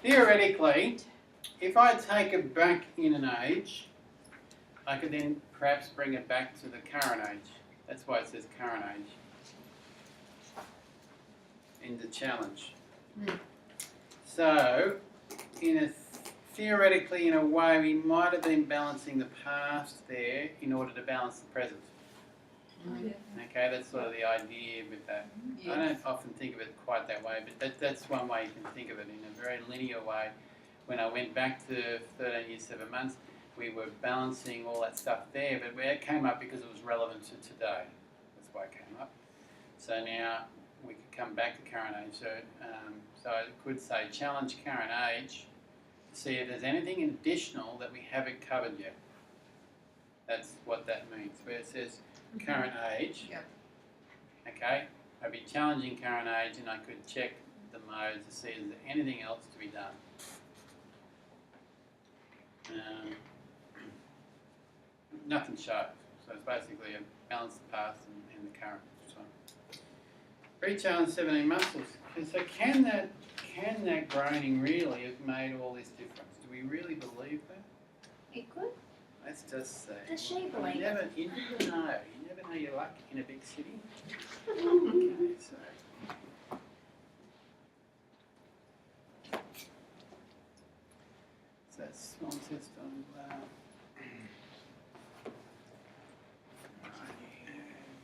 Theoretically, if I take it back in an age, I could then perhaps bring it back to the current age. That's why it says current age in the challenge. So, theoretically, in a way, we might have been balancing the past there in order to balance the present. Okay, that's sort of the idea with that. I don't often think of it quite that way, but that's one way you can think of it in a very linear way. When I went back to 13 years, 7 months, we were balancing all that stuff there, but it came up because it was relevant to today. That's why it came up. So now we could come back to current age. So I could say challenge current age to see if there's anything additional that we haven't covered yet. That's what that means. Where it says current age. Yep. Okay, I'd be challenging current age, and I could check the modes to see is there anything else to be done. Nothing shows, so it's basically a balance the past and the current. So, pre-challenge 17 muscles. So can that groaning really have made all this difference? Do we really believe that? It could. Let's just say. Does she believe You it? never know. You never know your luck in a big city. Okay, so. So that's small test on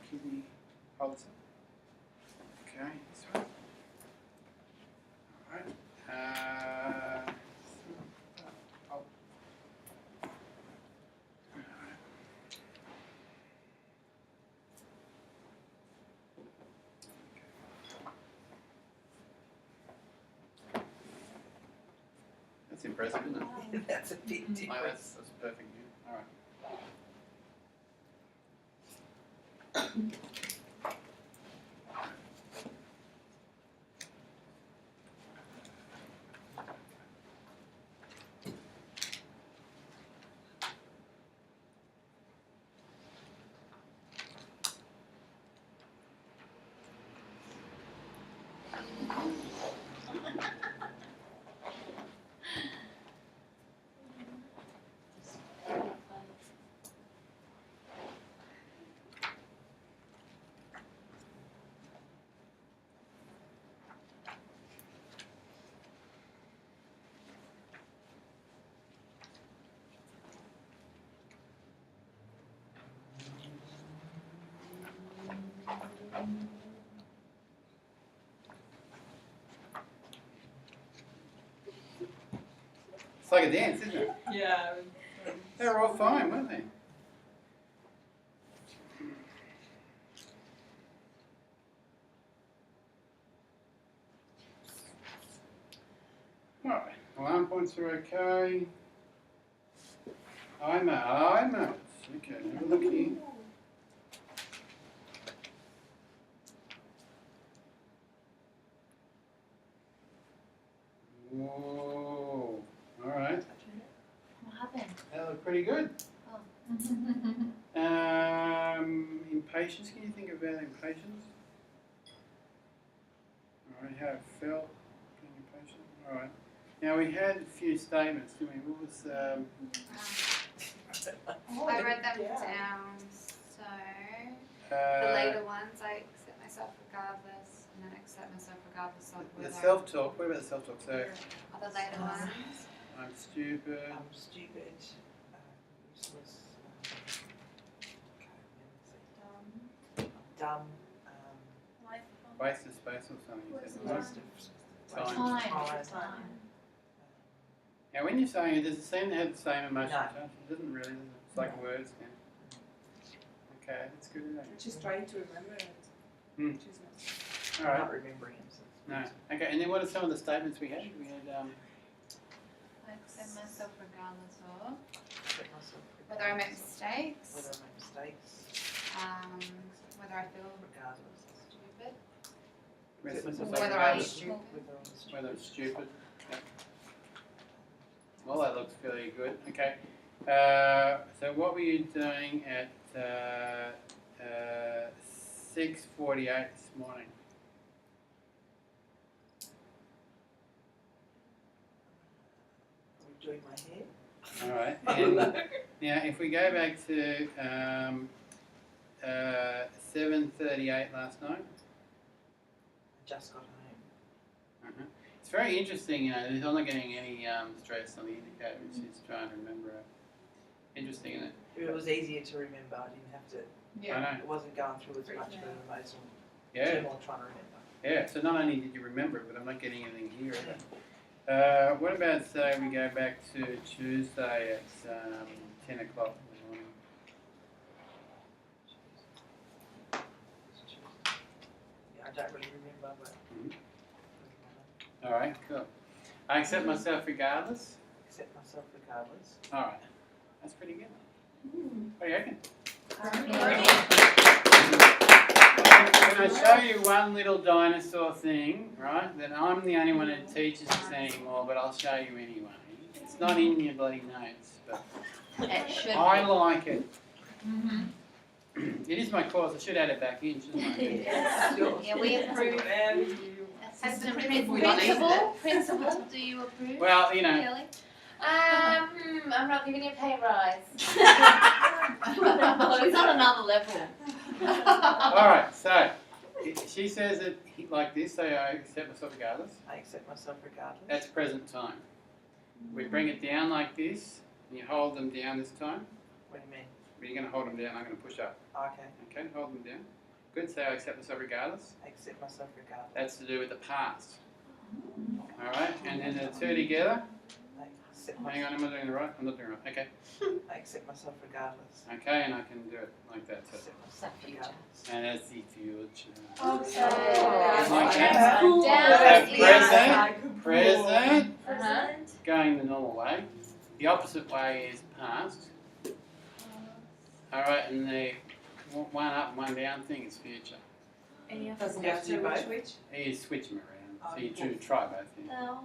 kidney pulse. Okay, this one. All right. That's impressive, isn't it? That's a big Oh, difference. that's perfect. Yeah. All right. It's like a dance, isn't it? Yeah. They were all fine, weren't they? Alright, alarm points are okay. I'm out. Okay, have a look here. Whoa, alright, What happened? that looked pretty good. Impatience, can you think about impatience? Alright, how it felt, being impatient, alright. Now we had a few statements, didn't we? What was, I wrote them down, so the later ones, I accept myself regardless, and then accept myself regardless of the whether self-talk, what about the self-talk? So, are the later ones. I'm stupid, I'm stupid, useless, I'm dumb, waste of space or something, you said, right? waste of Time. Now when you're saying it, does it seem to have the same emotional No. charge? It doesn't really, does it? It's like words now. Okay, that's good enough. She's trying to remember it. Hmm. She's not. I'm Alright, not remembering him, so it's no, good. okay, and then what are some of the statements we had? We had, I accept myself regardless of. Accept myself Whether I make regardless mistakes, of whether I make mistakes, whether I feel regardless, stupid, accept myself whether I'm regardless, stupid. whether I'm stupid. whether I'm stupid. Yeah. Well, that looks fairly good. Okay. So what were you doing at 6:48 this morning? Are we doing my hair? All right. And now, if we go back to 7:38 last night. I just got home. Uh-huh. It's very interesting, you know, he's not getting any stress on the indicator, she's trying to remember it. Interesting, isn't it? If it was easier to remember, I didn't have to, I know. it wasn't going through as much of an emotional Yeah, turmoil trying to remember. yeah. So not only did you remember it, but I'm not getting anything here either. What about, say, we go back to Tuesday at 10 o'clock in the morning? Yeah, I don't really remember, but All right, cool. I accept myself regardless. accept myself regardless. All right, that's pretty good. What do you reckon? Can I show you one little dinosaur thing, right? That I'm the only one who teaches this anymore, but I'll show you anyway. It's not in your bloody notes, but It should I be. like it. It is my course. I should add it back in, shouldn't I? Yeah, we approve. Assistant Principal, do you approve? Well, you know, Kelly? I'm not giving you a pay rise. She's on another level. all right. So she says it like this. So I accept myself regardless. I accept myself regardless. That's present time. We bring it down like this, and you hold them down this time. What do you mean? You're going to hold them down. I'm going to push up. Okay, Okay, hold them down. Good. So I accept myself regardless. I accept myself regardless. That's to do with the past. All right, and then the two together. I accept Hang on, myself, am I doing it right? I'm not doing it right. Okay. I accept myself regardless. Okay, and I can do it like that too. Accept myself regardless. And that's the future. Okay. Like that. Down So present, Present. going the normal way. The opposite way is past. All right, and the one up and one down thing is future. And you have Doesn't to have to do both. You switch them around, so you do try both. Yeah.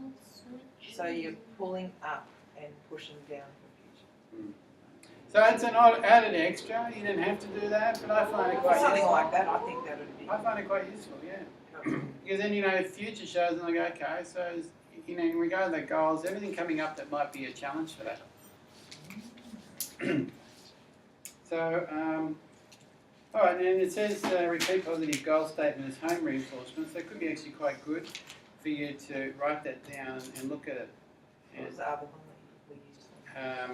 So you're pulling up and pushing down for future. So it's an added extra. You didn't have to do that, but I find it quite Something useful. like that, I think that would be. I find it quite useful, yeah. Because then, you know, future shows, and I go, okay, so, you know, in regard to the goals, everything coming up that might be a challenge for that. So, all right, and it says repeat positive goal statement as home reinforcement, so it could be actually quite good for you to write that down and look at it. What was the other one that we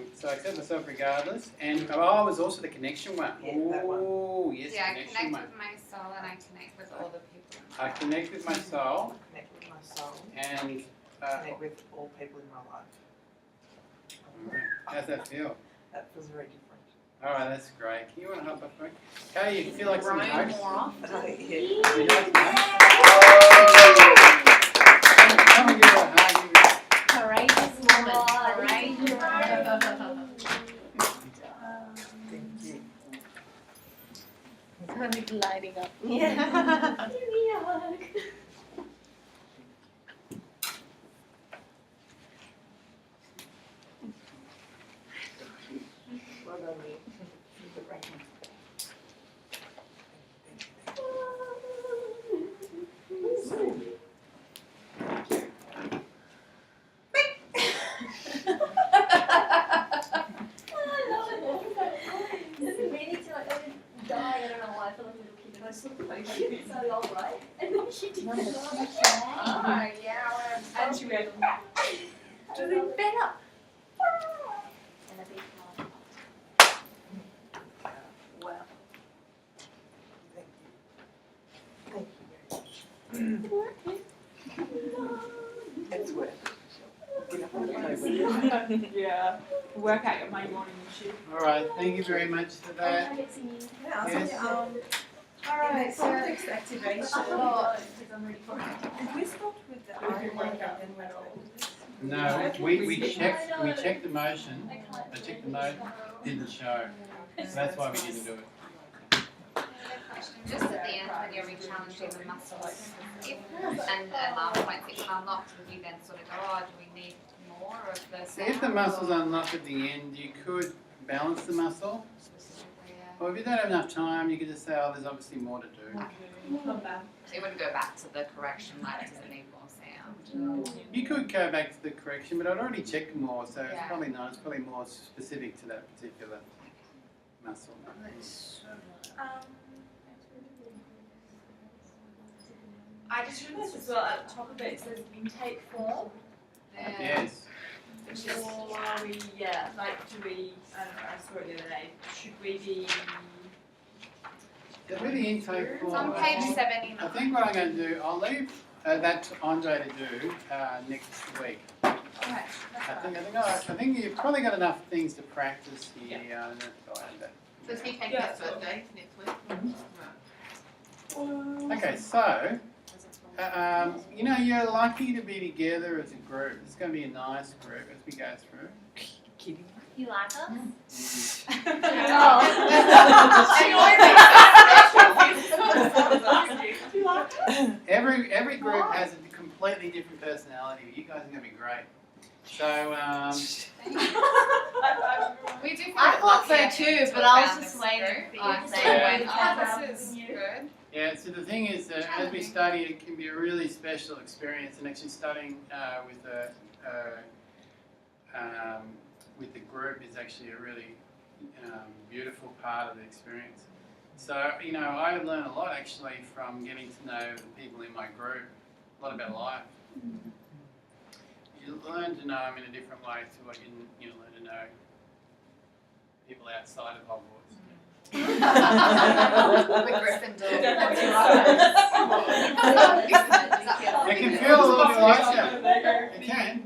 used? So I accept myself regardless, and oh, it was also the connection one. Yeah, that one. Oh, yes, Yeah, I connection connect one. with my soul and I connect with all the people. I connect with my soul Connect with my soul, and connect with all people in my life. How's that feel? That feels very different. All right, that's great. Can you want to help us, Frank? Kay, you feel like some hugs? more often. Yeah. You like some hugs? Come and give her a hug. Courageous woman. Courageous woman. Thank you. I'm lighting up. Yeah. Give me a hug. Well done, Lee. I love it. This is really to like die. I don't know why. I feel like a little kid and I sort of like it's so old, right? And then she did Number it. six. Oh yeah. And she went, To the better. And a big hug. wow. Thank you. Thank you very much. It's worth it. Get up on the table. Yeah. Work out your main morning shift. All right, thank you very much for that. Yes. Alright, so context activation. I'm ready for it. Did we start with the I one and then went on? No, we checked the motion. I checked the mode, didn't show. So that's why we didn't do it. Just at the end when you're re-challenging the muscles, if, and alarm points if unlocked, would you then sort of go, oh, do we need more of the So if the muscle's unlocked at the end, you could balance the muscle. Or if you don't have enough time, you could just say, oh, there's obviously more to do. Come back. So you wouldn't go back to the correction, like, does it need more sound? You could go back to the correction, but I'd already checked more, so it's Yeah. probably not. It's probably more specific to that particular muscle. I just realised as well at the top of it, it says intake form. Yes. Or are we, yeah, like, do we, I don't know, I saw it the other day, should we be, The really intake form. It's on I page think- 79. I think what I'm going to do, I'll leave that to Andre to do next week. alright, I think you've probably got enough things to practice here. I'll add that. So it's me taking Yeah. this birthday next week. Okay, so, you know, you're lucky to be together as a group. It's going to be a nice group as we go through. Kidding. You like us? Every group has a completely different personality. You guys are going to be great. So, We do feel I thought lucky so actually too, to but have I was found just this waiting group. for you I to say, say oh, this is good. yeah, so the thing is that as we study, it can be a really special experience, and actually studying with the group is actually a really beautiful part of the experience. So, you know, I learn a lot actually from getting to know the people in my group, a lot about life. You learn to know them in a different way to what you learn to know people outside of Hogwarts. The Gryffindor. It can feel a little bit like that. It can.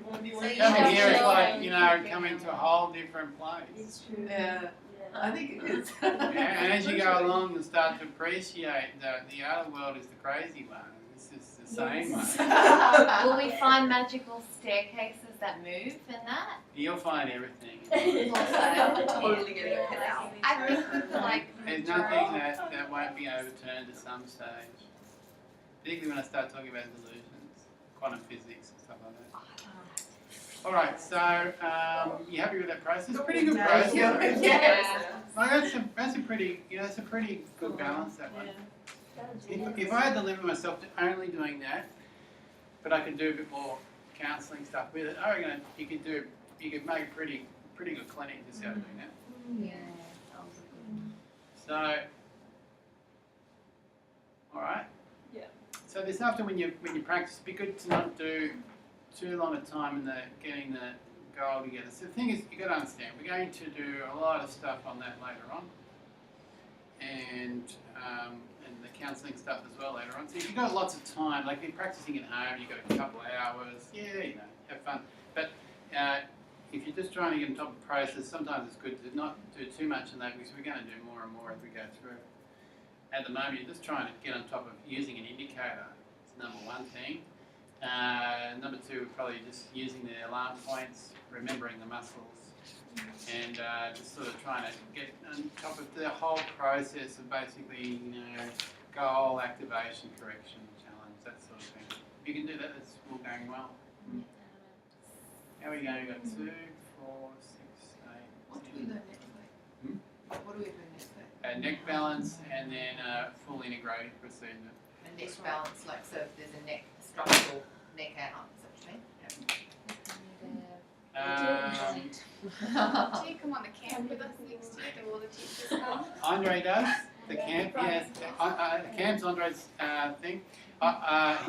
Coming here is like, you know, coming to a whole different place. Yeah, I think it is. Yeah, and as you go along, you'll start to appreciate that the outer world is the crazy one. This is the same one. Will we find magical staircases that move and that? You'll find everything. Totally getting a pin out. I think with the like There's nothing that won't be overturned at some stage. Particularly when I start talking about delusions, quantum physics and stuff like that. Alright, so you happy with that process? It's a pretty good process. yeah. Like that's a pretty, you know, it's a pretty good balance, that one. If I had to limit myself to only doing that, but I could do a bit more counselling stuff with it, I reckon you could make a pretty good clinic just out of doing that. So, all right. Yeah. So this afternoon when you practice, it'd be good to not do too long a time in getting the goal together. So the thing is, you got to understand, we're going to do a lot of stuff on that later on, and the counselling stuff as well later on. So if you've got lots of time, like if you're practicing at home, you've got a couple of hours, yeah, you know, have fun. But if you're just trying to get on top of the process, sometimes it's good to not do too much in that because we're going to do more and more as we go through. At the moment, you're just trying to get on top of using an indicator. It's number one thing. Number two, probably just using the alarm points, remembering the muscles, and just sort of trying to get on top of the whole process of basically, goal, activation, correction, challenge, that sort of thing. If you can do that, it's all going well. How are we going? We've got 2, 4, 6, 8, What do we learn next week? What do we learn next week? neck balance, and then full integrated procedure. And neck balance, like, so if there's a neck, structural neck out, is that what Do you come on the camp with us next year? Do all the teachers come? Andre does the camp. Yes, the camp's Andre's thing.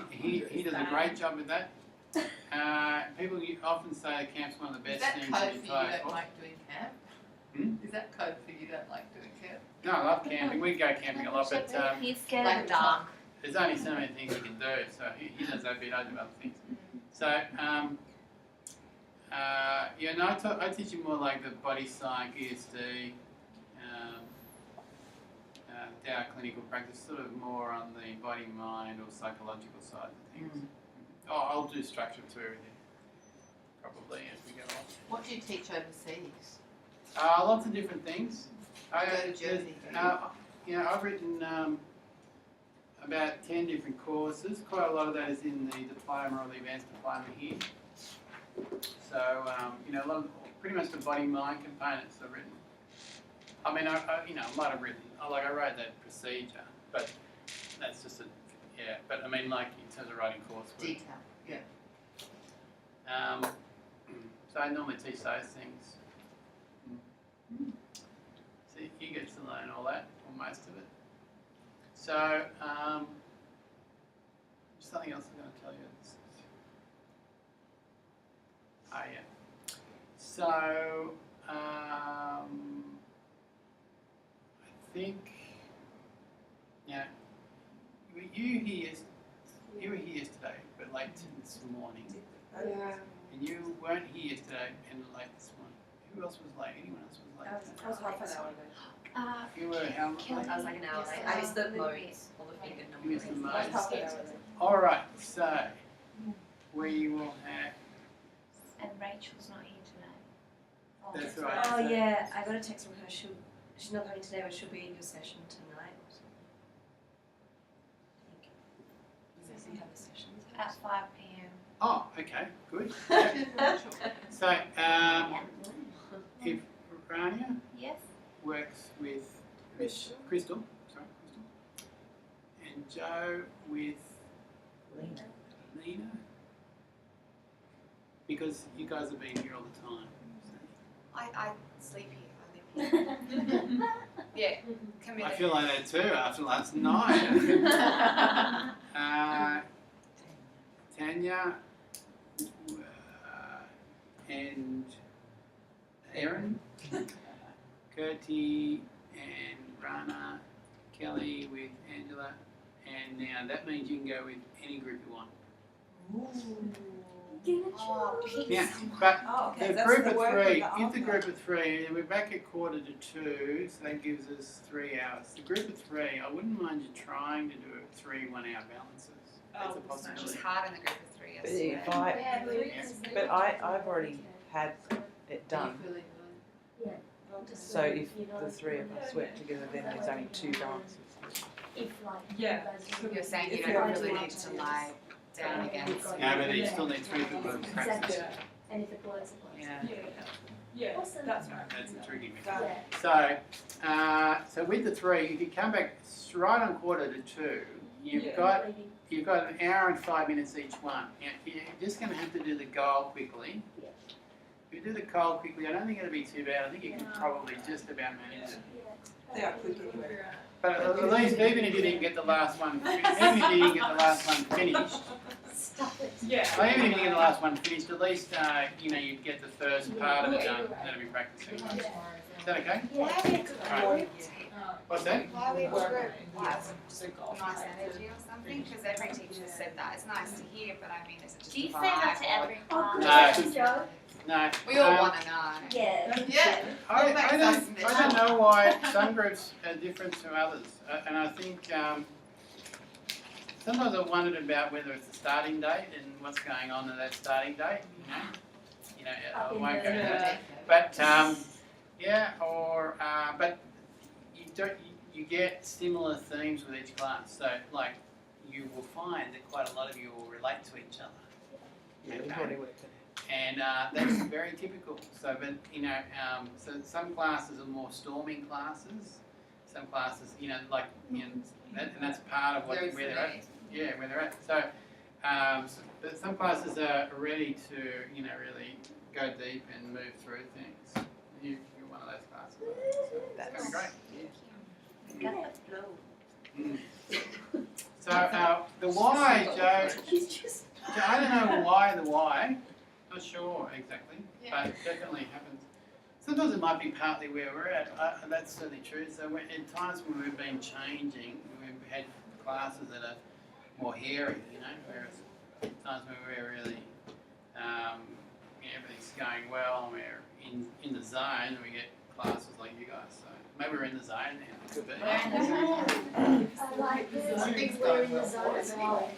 He does a great job with that. People often say the camp's one of the Is best that things code in for the you entire don't course. like doing camp? Is that code for you don't like doing camp? No, I love camping. We go camping a lot, but He's scared Like of the dark. there's only so many things you can do. So he does that bit, I do other things. So I teach you more like the body psych, ESD, Dow clinical practice, sort of more on the body, mind, or psychological side of things. I'll do structure too with you, probably as we go on. What do you teach overseas? Lots of different things. Go to Jersey, do you? I've written about 10 different courses. Quite a lot of that is in the diploma or the advanced diploma here. So, a lot of, pretty much the body-mind components I've written. I mean, I might have written, I wrote that procedure, but that's just but I mean, like, in terms of writing coursework. Detail, yeah. So I normally teach those things. So you get to learn all that, or most of it. So, something else I'm going to tell you. So, I think, you were here yesterday, but late this morning. Yeah. And you weren't here yesterday and late this morning. Who else was late? Anyone else was late? I was half an hour late. You were how much late? I was like an hour late. I missed the modes, all the finger You missed the numbers. I was most. half an hour late. All right, so we will have. And Rachel's not here today. That's right. Oh yeah, I got a text from her. She's not coming today, but she'll be in your session tonight. I think. So you have a session At 5 p.m. Oh, okay, good. So, if Rania Yes? works with Crystal, and Joe with Lena, because you guys have been here all the time. I sleep here, I live here. Yeah, come I in. feel like that too after last night. Tanya and Erin, Gertie and Rana, Kelly with Angela, and now that means you can go with any group you want. Oh, Yeah, but Oh, okay, the that's group the of work three, with the if the other. group of three, and we're back at 1:45, so that gives us 3 hours. The group of three, I wouldn't mind you trying to do 3 1-hour balances. That's a It possibility. was hard in the group of 3 But yesterday. if I've already had it done, so if the three of us work together, then there's only 2 balances. Yeah. You're saying you If don't you're- really need to lie down against. Yeah, but you still need 3 people to practice. And if it works, it works. Yeah. Yeah, that's right. That's a tricky bit. Got it. So with the 3, if you come back right on 1:45, you've got an hour and 5 minutes each one. You're just going to have to do the goal quickly. If you do the goal quickly, I don't think it'll be too bad. I think you can probably just about manage it. They are quick anyway. But at least even if you didn't get the last one, even if you didn't get the last one finished, Yeah. well, even if you didn't get the last one finished, at least you'd get the first part of it done. That'll be practicing. Is that okay? Why are we a group? What's that? Why are we a group? Why is it just nice energy or something? Because every teacher said that. It's nice to hear, but I mean, is it just Do you a say that vibe to or- every Oh, class? good. Joe. No. We all wanna know. Yeah. Yeah. I That makes sense. don't know why some groups are different to others, and I think sometimes I've wondered about whether it's the starting date and what's going on at that starting date. You know, I won't go into that. But but you get similar themes with each class. So like you will find that quite a lot of you will relate to each other. Yeah, we've Okay. already worked it And that's very typical. So, but so some classes are more storming classes. Some classes, and that's part of where they're at. Yeah, where they're at. So, but some classes are ready to, really go deep and move through things. You're one of those classes. So that's gonna be great. Got the flow. So the why, Joe. He's just. I don't know why the why. Not sure exactly, Yeah. but it definitely happens. Sometimes it might be partly where we're at. That's certainly true. So at times when we've been changing, we've had classes that are more hairy, whereas times when we're really, everything's going well and we're in the zone, and we get classes like you guys. So maybe we're in the zone now. Could be. I like this. Things We're going in the well. zone as well.